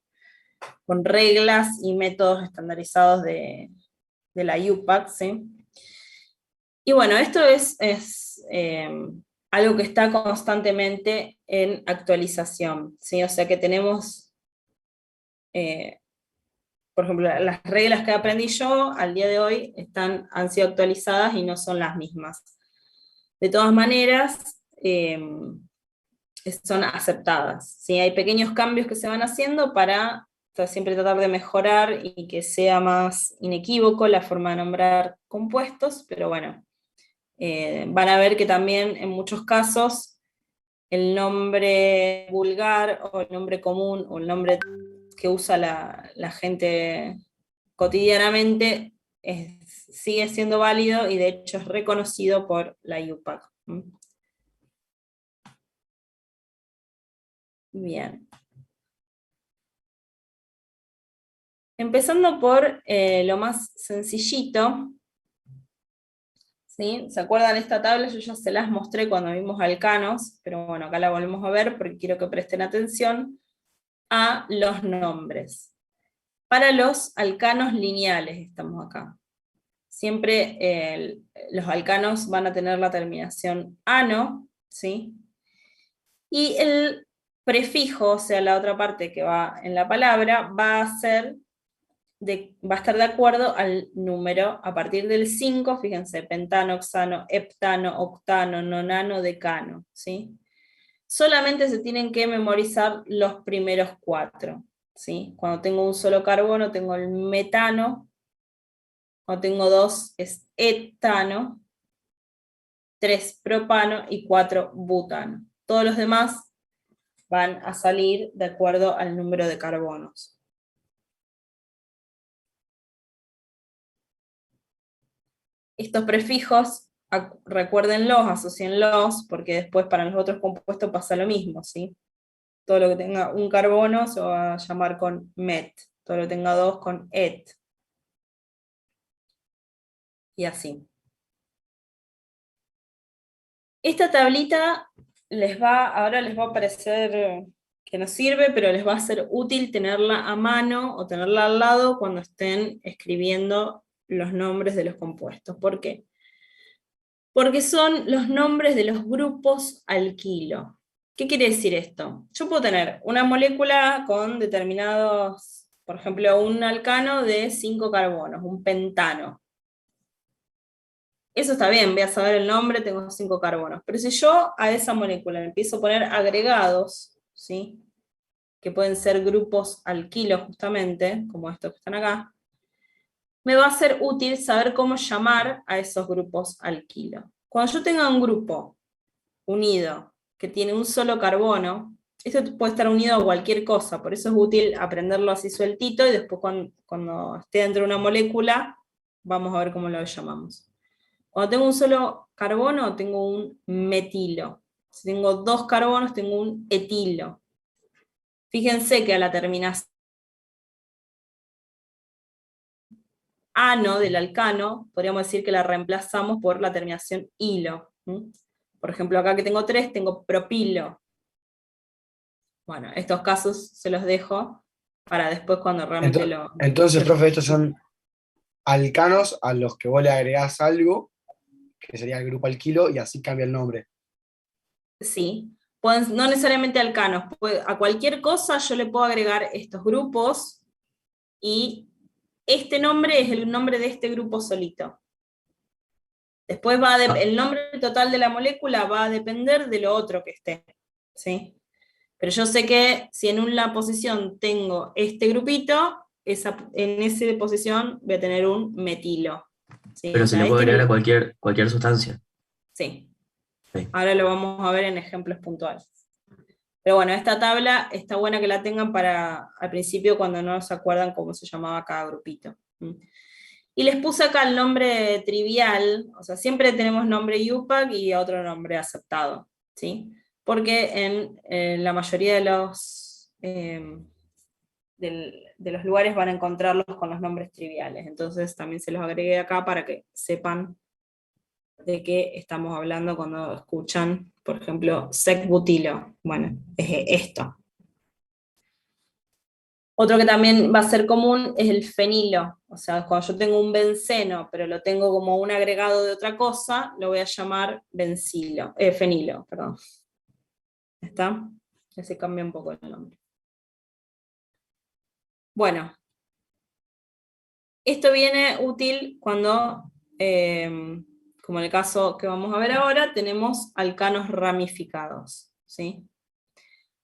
reglas y métodos estandarizados de la IUPAC, ¿sí? Y bueno, esto es algo que está constantemente en actualización, ¿sí? O sea que tenemos, por ejemplo, las reglas que aprendí yo al día de hoy han sido actualizadas y no son las mismas. De todas maneras, son aceptadas, ¿sí? Hay pequeños cambios que se van haciendo para siempre tratar de mejorar y que sea más inequívoco la forma de nombrar compuestos, pero bueno, van a ver que también en muchos casos el nombre vulgar o el nombre común o el nombre que usa la gente cotidianamente sigue siendo válido y de hecho es reconocido por la IUPAC. Bien. Empezando por lo más sencillito, ¿sí? ¿Se acuerdan esta tabla? Yo ya se las mostré cuando vimos alcanos, pero bueno, acá la volvemos a ver porque quiero que presten atención a los nombres. Para los alcanos lineales estamos acá. Siempre los alcanos van a tener la terminación ano, ¿sí? Y el prefijo, o sea, la otra parte que va en la palabra, va a estar de acuerdo al número, a partir del 5, fíjense, pentano, oxano, heptano, octano, nonano, decano, ¿sí? Solamente se tienen que memorizar los primeros 4, ¿sí? Cuando tengo un solo carbono, tengo el metano, cuando tengo 2 es etano, 3 propano y 4 butano. Todos los demás van a salir de acuerdo al número de carbonos. Estos prefijos, recuérdenlos, asocienlos, porque después para los otros compuestos pasa lo mismo, ¿sí? Todo lo que tenga un carbono se va a llamar con met, todo lo que tenga 2 con et. Y así. Esta tablita ahora les va a parecer que no sirve, pero les va a ser útil tenerla a mano o tenerla al lado cuando estén escribiendo los nombres de los compuestos. ¿Por qué? Porque son los nombres de los grupos alquilo. ¿Qué quiere decir esto? Yo puedo tener una molécula con determinados, por ejemplo, un alcano de 5 carbonos, un pentano. Eso está bien, voy a saber el nombre, tengo 5 carbonos. Pero si yo a esa molécula le empiezo a poner agregados, ¿sí? Que pueden ser grupos alquilo justamente, como estos que están acá, me va a ser útil saber cómo llamar a esos grupos alquilo. Cuando yo tenga un grupo unido que tiene un solo carbono, esto puede estar unido a cualquier cosa, por eso es útil aprenderlo así sueltito y después cuando esté dentro de una molécula, vamos a ver cómo lo llamamos. Cuando tengo un solo carbono, tengo un metilo. Si tengo 2 carbonos, tengo un etilo. Fíjense que a la terminación ano del alcano, podríamos decir que la reemplazamos por la terminación hilo. Por ejemplo, acá que tengo 3, tengo propilo. Bueno, estos casos se los dejo para después cuando realmente Entonces, profe, estos son alcanos a los que vos le agregás algo, que sería el grupo alquilo, y así cambia el nombre. Sí, no necesariamente alcanos, a cualquier cosa yo le puedo agregar estos grupos y este nombre es el nombre de este grupo solito. Después el nombre total de la molécula va a depender de lo otro que esté, ¿sí? Pero yo sé que si en una posición tengo este grupito, en esa posición voy a tener un metilo. ¿Sí? Pero O se sea, le puede este agregar a grupo. cualquier sustancia. Sí. Sí. Ahora lo vamos a ver en ejemplos puntuales. Pero bueno, esta tabla está buena que la tengan para al principio cuando no se acuerdan cómo se llamaba cada grupito. Y les puse acá el nombre trivial, o sea, siempre tenemos nombre IUPAC y otro nombre aceptado, ¿sí? Porque en la mayoría de los lugares van a encontrarlos con los nombres triviales. Entonces también se los agregué acá para que sepan de qué estamos hablando cuando escuchan, por ejemplo, sec-butilo. Bueno, es esto. Otro que también va a ser común es el fenilo. O sea, cuando yo tengo un benceno, pero lo tengo como un agregado de otra cosa, lo voy a llamar fenilo, perdón. ¿Está? Ya se cambia un poco el nombre. Bueno, esto viene útil cuando, como en el caso que vamos a ver ahora, tenemos alcanos ramificados, ¿sí?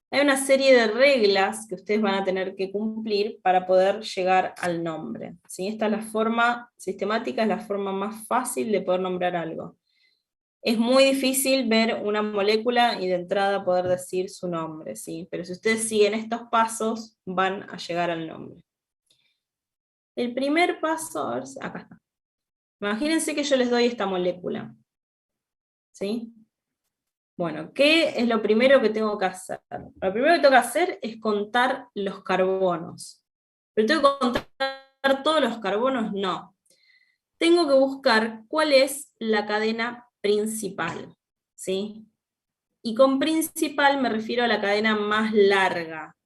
Hay una serie de reglas que ustedes van a tener que cumplir para poder llegar al nombre, ¿sí? Esta es la forma sistemática, es la forma más fácil de poder nombrar algo. es muy difícil ver una molécula y de entrada poder decir su nombre, ¿sí? Pero si ustedes siguen estos pasos, van a llegar al nombre. El primer paso, a ver, acá está. Imagínense que yo les doy esta molécula, ¿sí? Bueno, ¿qué es lo primero que tengo que hacer? Lo primero que tengo que hacer es contar los carbonos. ¿Pero tengo que contar todos los carbonos? No. Tengo que buscar cuál es la cadena principal, ¿sí? Y con principal me refiero a la cadena más larga,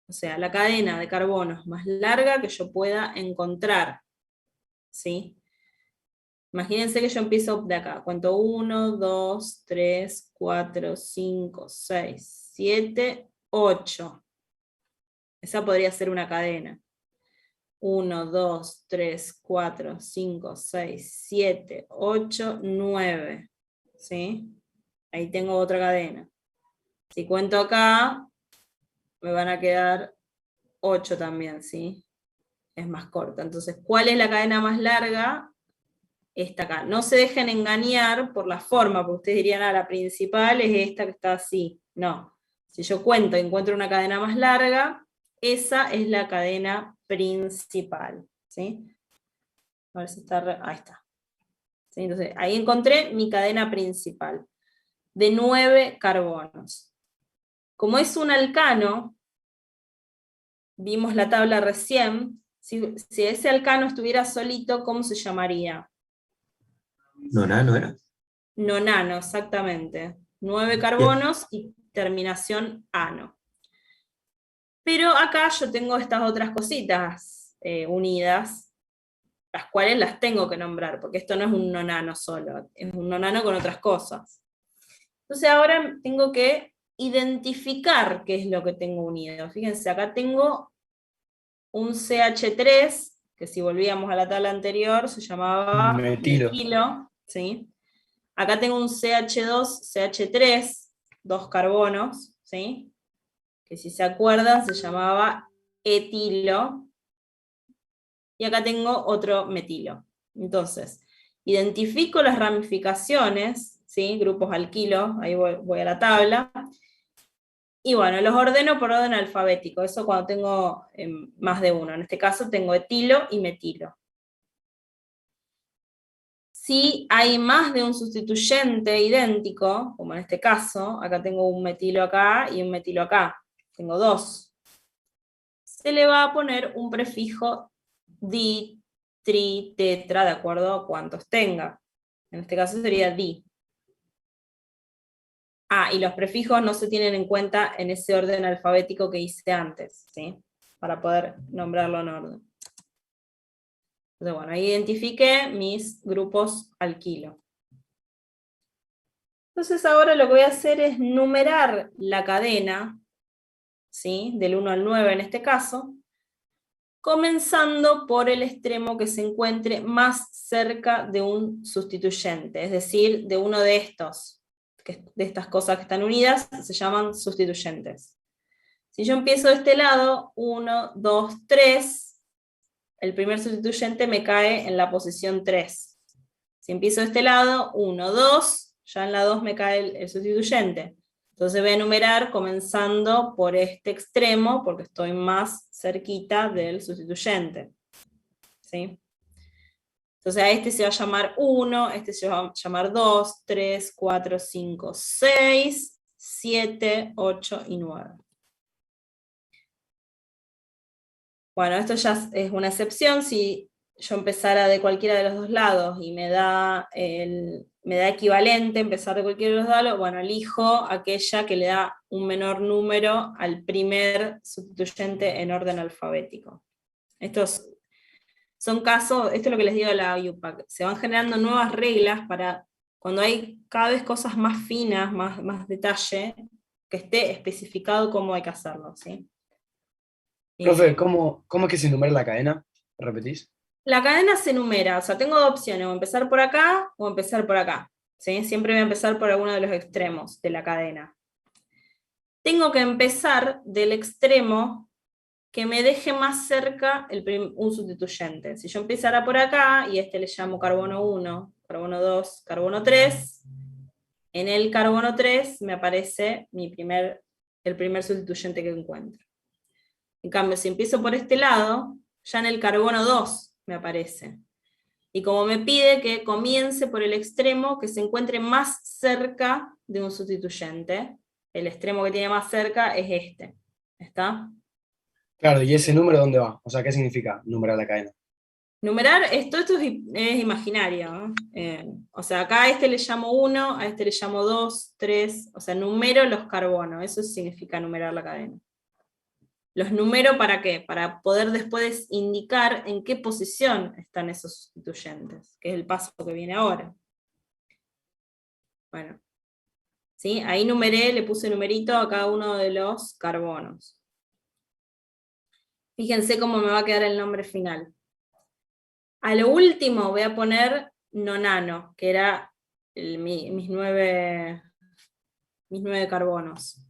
o sea, la cadena de carbonos más larga que yo pueda encontrar, ¿sí? Imagínense que yo empiezo de acá, cuento 1, 2, 3, 4, 5, 6, 7, 8. Esa podría ser una cadena. 1, 2, 3, 4, 5, 6, 7, 8, 9. ¿Sí? Ahí tengo otra cadena. Si cuento acá, me van a quedar 8 también, ¿sí? Es más corta. Entonces, ¿cuál es la cadena más larga? Esta acá. No se dejen engañar por la forma, porque ustedes dirían, ah, la principal es esta que está así. No. Si yo cuento y encuentro una cadena más larga, esa es la cadena principal. ¿Sí? A ver si está. Ahí está. ¿Sí? Entonces, ahí encontré mi cadena principal, de 9 carbonos. Como es un alcano, vimos la tabla recién, si ese alcano estuviera solito, ¿cómo se llamaría? ¿Nonano era? Nonano, exactamente. 9 Bien. carbonos y terminación ano. Pero acá yo tengo estas otras cositas unidas, las cuales las tengo que nombrar, porque esto no es un nonano solo, es un nonano con otras cosas. Entonces ahora tengo que identificar qué es lo que tengo unido. Fíjense, acá tengo un CH3, que si volvíamos a la tabla anterior se llamaba Metilo. metilo, ¿sí? Acá tengo un CH2, CH3, 2 carbonos, ¿sí? Que si se acuerdan se llamaba etilo. Y acá tengo otro metilo. Entonces, identifico las ramificaciones, ¿sí? Grupos alquilo, ahí voy a la tabla. Y bueno, los ordeno por orden alfabético, eso cuando tengo más de uno. En este caso tengo etilo y metilo. Si hay más de un sustituyente idéntico, como en este caso, acá tengo un metilo acá y un metilo acá, tengo 2, se le va a poner un prefijo di, tri, tetra, de acuerdo a cuántos tenga. En este caso sería di. Ah, y los prefijos no se tienen en cuenta en ese orden alfabético que hice antes, ¿sí? Para poder nombrarlo en orden. Entonces, bueno, ahí identifiqué mis grupos alquilo. Entonces ahora lo que voy a hacer es numerar la cadena, ¿sí? Del 1 al 9 en este caso, comenzando por el extremo que se encuentre más cerca de un sustituyente, es decir, de uno de estos, de estas cosas que están unidas, se llaman sustituyentes. Si yo empiezo de este lado, 1, 2, 3, el primer sustituyente me cae en la posición 3. Si empiezo de este lado, 1, 2, ya en la 2 me cae el sustituyente. Entonces voy a enumerar comenzando por este extremo, porque estoy más cerquita del sustituyente. ¿Sí? Entonces a este se va a llamar 1, este se va a llamar 2, 3, 4, 5, 6, 7, 8 y 9. Bueno, esto ya es una excepción. Si yo empezara de cualquiera de los dos lados y me da equivalente empezar de cualquiera de los dos lados, bueno, elijo aquella que le da un menor número al primer sustituyente en orden alfabético. Estos son casos, esto es lo que les digo a la IUPAC, se van generando nuevas reglas para cuando hay cada vez cosas más finas, más detalle, que esté especificado cómo hay que hacerlo, ¿sí? Profe, ¿cómo es que se numera la cadena? ¿Repetís? La cadena se numera, o sea, tengo dos opciones, o empezar por acá o empezar por acá, ¿sí? Siempre voy a empezar por alguno de los extremos de la cadena. Tengo que empezar del extremo que me deje más cerca un sustituyente. Si yo empezara por acá, y este le llamo carbono 1, carbono 2, carbono 3. En el carbono 3 me aparece el primer sustituyente que encuentro. En cambio, si empiezo por este lado, ya en el carbono 2 me aparece. Y como me pide que comience por el extremo que se encuentre más cerca de un sustituyente, el extremo que tiene más cerca es este. ¿Está? Claro, ¿y ese número dónde va? O sea, ¿qué significa numerar la cadena? Numerar, esto es imaginario, ¿no? O sea, acá a este le llamo 1, a este le llamo 2, 3, o sea, numero los carbonos, eso significa numerar la cadena. Los numero ¿para qué? Para poder después indicar en qué posición están esos sustituyentes, que es el paso que viene ahora. Bueno, ¿sí? Ahí numeré, le puse numerito a cada uno de los carbonos. Fíjense cómo me va a quedar el nombre final. A lo último voy a poner nonano, que era mis 9 carbonos.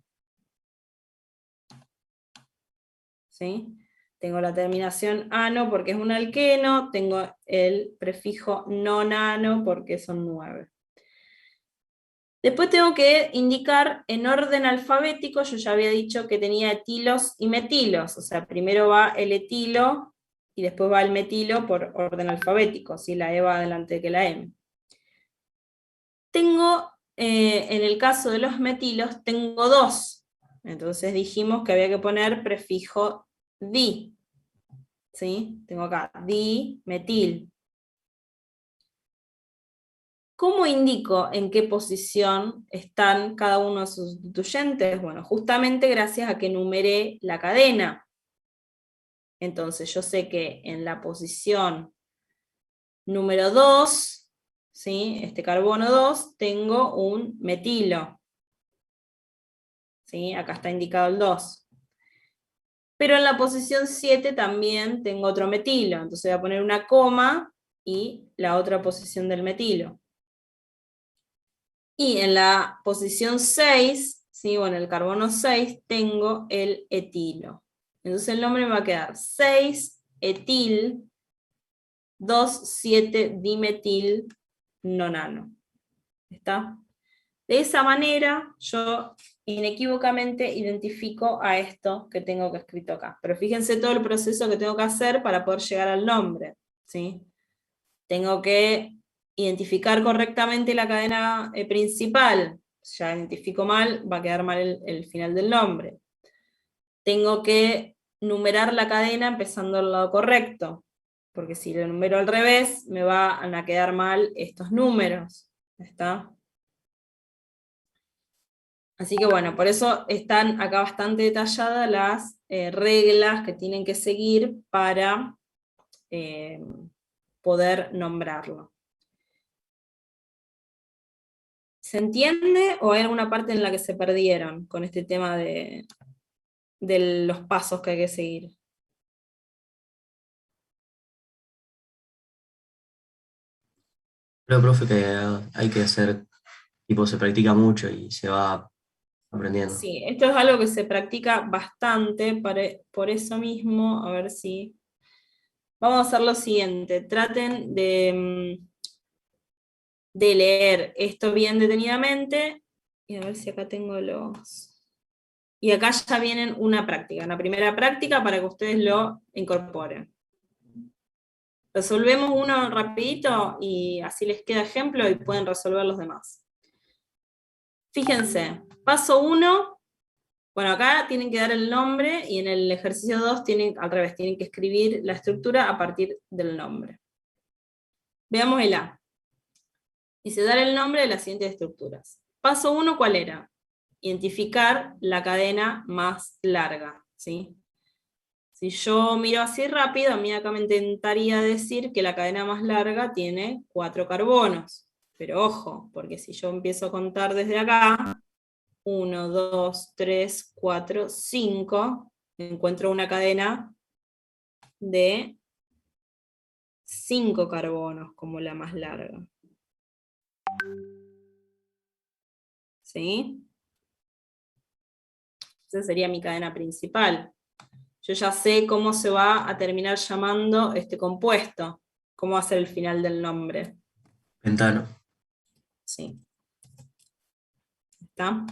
¿Sí? Tengo la terminación ano porque es un alqueno, tengo el prefijo nonano porque son 9. Después tengo que indicar en orden alfabético, yo ya había dicho que tenía etilos y metilos, o sea, primero va el etilo y después va el metilo por orden alfabético, ¿sí? La E va adelante que la M. Tengo, en el caso de los metilos, tengo 2, entonces dijimos que había que poner prefijo di, ¿sí? Tengo acá dimetil. ¿Cómo indico en qué posición están cada uno de sus sustituyentes? Bueno, justamente gracias a que numeré la cadena. Entonces yo sé que en la posición número 2, ¿sí? Este carbono 2, tengo un metilo. ¿Sí? Acá está indicado el 2. Pero en la posición 7 también tengo otro metilo, entonces voy a poner una coma y la otra posición del metilo. Y en la posición 6, ¿sí? Bueno, el carbono 6, tengo el etilo. Entonces el nombre me va a quedar 6-etil 2,7-dimetil nonano. ¿Está? De esa manera yo inequívocamente identifico a esto que tengo que escrito acá. Pero fíjense todo el proceso que tengo que hacer para poder llegar al nombre, ¿sí? Tengo que identificar correctamente la cadena principal. Ya identifico mal, va a quedar mal el final del nombre. Tengo que numerar la cadena empezando al lado correcto, porque si lo numero al revés, me van a quedar mal estos números. ¿Está? Así que bueno, por eso están acá bastante detalladas las reglas que tienen que seguir para poder nombrarlo. ¿Se entiende o hay alguna parte en la que se perdieron con este tema de los pasos que hay que seguir? Creo, profe, que hay que hacer, tipo, se practica mucho y se va aprendiendo. Sí, esto es algo que se practica bastante, por eso mismo, a ver si... Vamos a hacer lo siguiente, traten de leer esto bien detenidamente, y a ver si acá tengo los... Y acá ya vienen una primera práctica para que ustedes lo incorporen. Resolvemos uno rapidito y así les queda ejemplo y pueden resolver los demás. Fíjense, paso 1, bueno, acá tienen que dar el nombre y en el ejercicio 2 al revés, tienen que escribir la estructura a partir del nombre. Veamos el A. Dice dar el nombre de las siguientes estructuras. Paso 1, ¿cuál era? Identificar la cadena más larga, ¿sí? Si yo miro así rápido, a mí acá me intentaría decir que la cadena más larga tiene 4 carbonos. Pero ojo, porque si yo empiezo a contar desde acá, 1, 2, 3, 4, 5, encuentro una cadena de 5 carbonos como la más larga. ¿Sí? Esa sería mi cadena principal. Yo ya sé cómo se va a terminar llamando este compuesto, cómo va a ser el final del nombre. Pentano. Sí. ¿Está?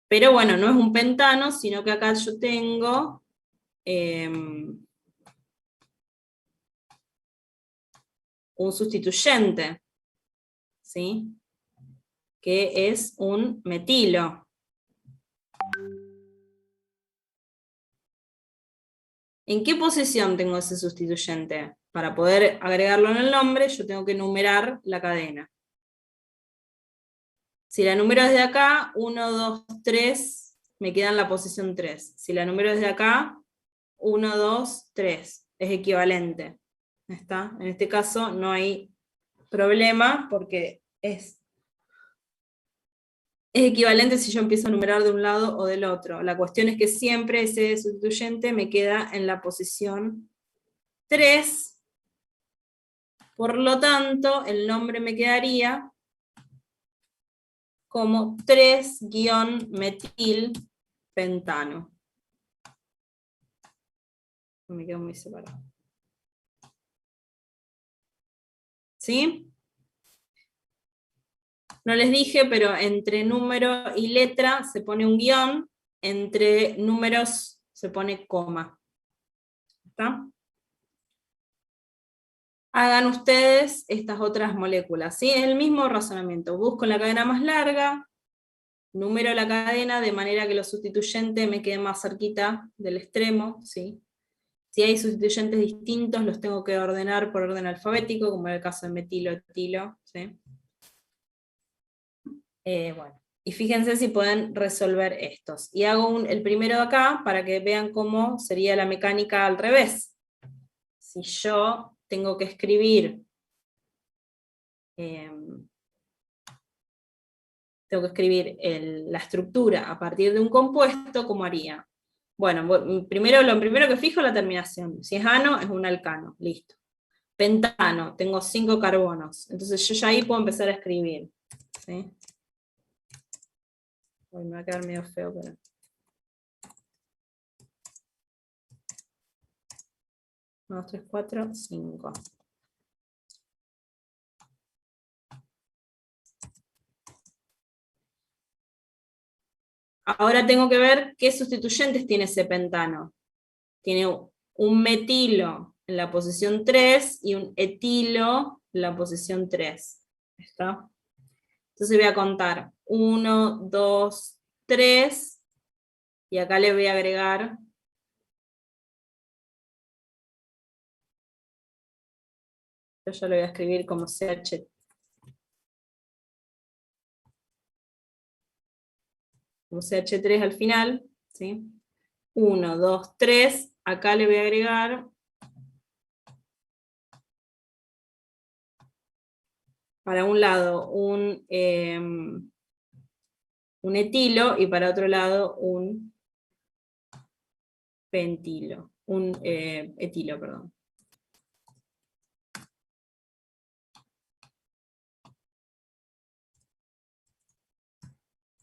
Pero bueno, no es un pentano, sino que acá yo tengo un sustituyente, ¿sí? Que es un metilo. ¿En qué posición tengo ese sustituyente? Para poder agregarlo en el nombre, yo tengo que numerar la cadena. Si la numero desde acá, 1, 2, 3, me queda en la posición 3. Si la numero desde acá, 1, 2, 3, es equivalente. ¿Está? En este caso no hay problema porque es equivalente si yo empiezo a numerar de un lado o del otro. La cuestión es que siempre ese sustituyente me queda en la posición 3, por lo tanto el nombre me quedaría como 3-metilpentano. Me quedo muy separado. ¿Sí? No les dije, pero entre número y letra se pone un guión, entre números se pone coma. ¿Está? Hagan ustedes estas otras moléculas, ¿sí? Es el mismo razonamiento. Busco la cadena más larga, numero la cadena de manera que los sustituyentes me queden más cerquita del extremo, ¿sí? Si hay sustituyentes distintos, los tengo que ordenar por orden alfabético, como en el caso de metilo, etilo, ¿sí? Bueno, y fíjense si pueden resolver estos. Y hago el primero de acá para que vean cómo sería la mecánica al revés. Si yo tengo que escribir la estructura a partir de un compuesto, ¿cómo haría? Bueno, lo primero que fijo es la terminación. Si es ano, es un alcano, listo. Pentano, tengo 5 carbonos. Entonces yo ya ahí puedo empezar a escribir. ¿Sí? Uy, me va a quedar medio feo, pero... 1, 2, 3, 4, 5. Ahora tengo que ver qué sustituyentes tiene ese pentano. Tiene un metilo en la posición 3 y un etilo en la posición 3. ¿Está? Entonces voy a contar 1, 2, 3, y acá le voy a agregar yo ya lo voy a escribir como CH. Como CH3 al final, ¿sí? 1, 2, 3, acá le voy a agregar para un lado un etilo y para otro lado un pentilo, un etilo, perdón.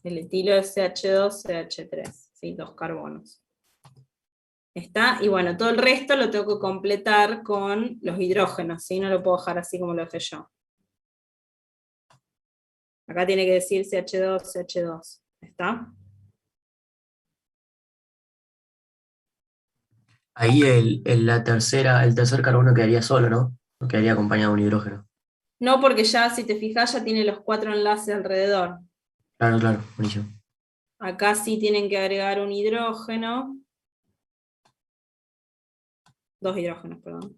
El etilo es CH2, CH3, ¿sí? 2 carbonos. ¿Está? Y bueno, todo el resto lo tengo que completar con los hidrógenos, ¿sí? No lo puedo dejar así como lo dejé yo. Acá tiene que decir CH2, CH2. ¿Está? Ahí el tercer carbono quedaría solo, ¿no? No quedaría acompañado de un hidrógeno. No, porque ya, si te fijas, ya tiene los 4 enlaces alrededor. Claro, claro, buenísimo. Acá sí tienen que agregar un hidrógeno. 2 hidrógenos, perdón.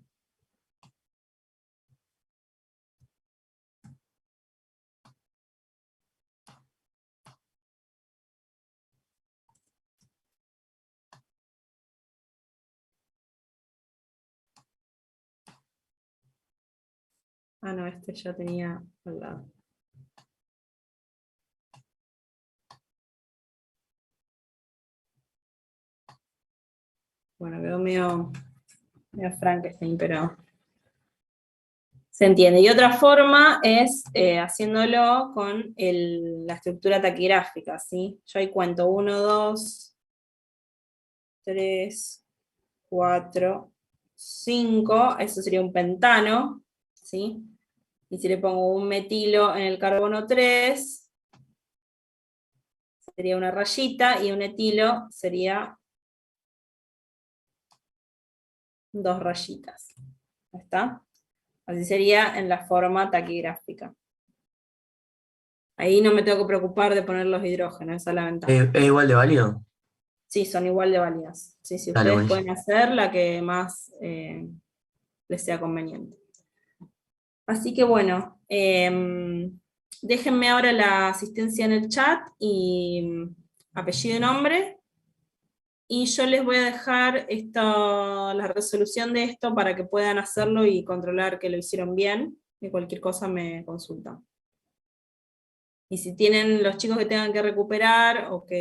Ah, no, este ya tenía al lado. Bueno, quedó medio Frankenstein, pero se entiende. Y otra forma es haciéndolo con la estructura taquigráfica, ¿sí? Yo ahí cuento 1, 2, 3, 4, 5, eso sería un pentano, ¿sí? Y si le pongo un metilo en el carbono 3, sería una rayita, y un etilo sería 2 rayitas. ¿Está? Así sería en la forma taquigráfica. Ahí no me tengo que preocupar de poner los hidrógenos, esa es la ventaja. ¿Es igual de válido? Sí, son igual de válidas. Sí, sí, Dale, ustedes buenísimo. pueden hacer la que más les sea conveniente. Así que bueno, déjenme ahora la asistencia en el chat y apellido y nombre. Y yo les voy a dejar la resolución de esto para que puedan hacerlo y controlar que lo hicieron bien. Y cualquier cosa me consultan. Y si tienen los chicos que tengan que recuperar o que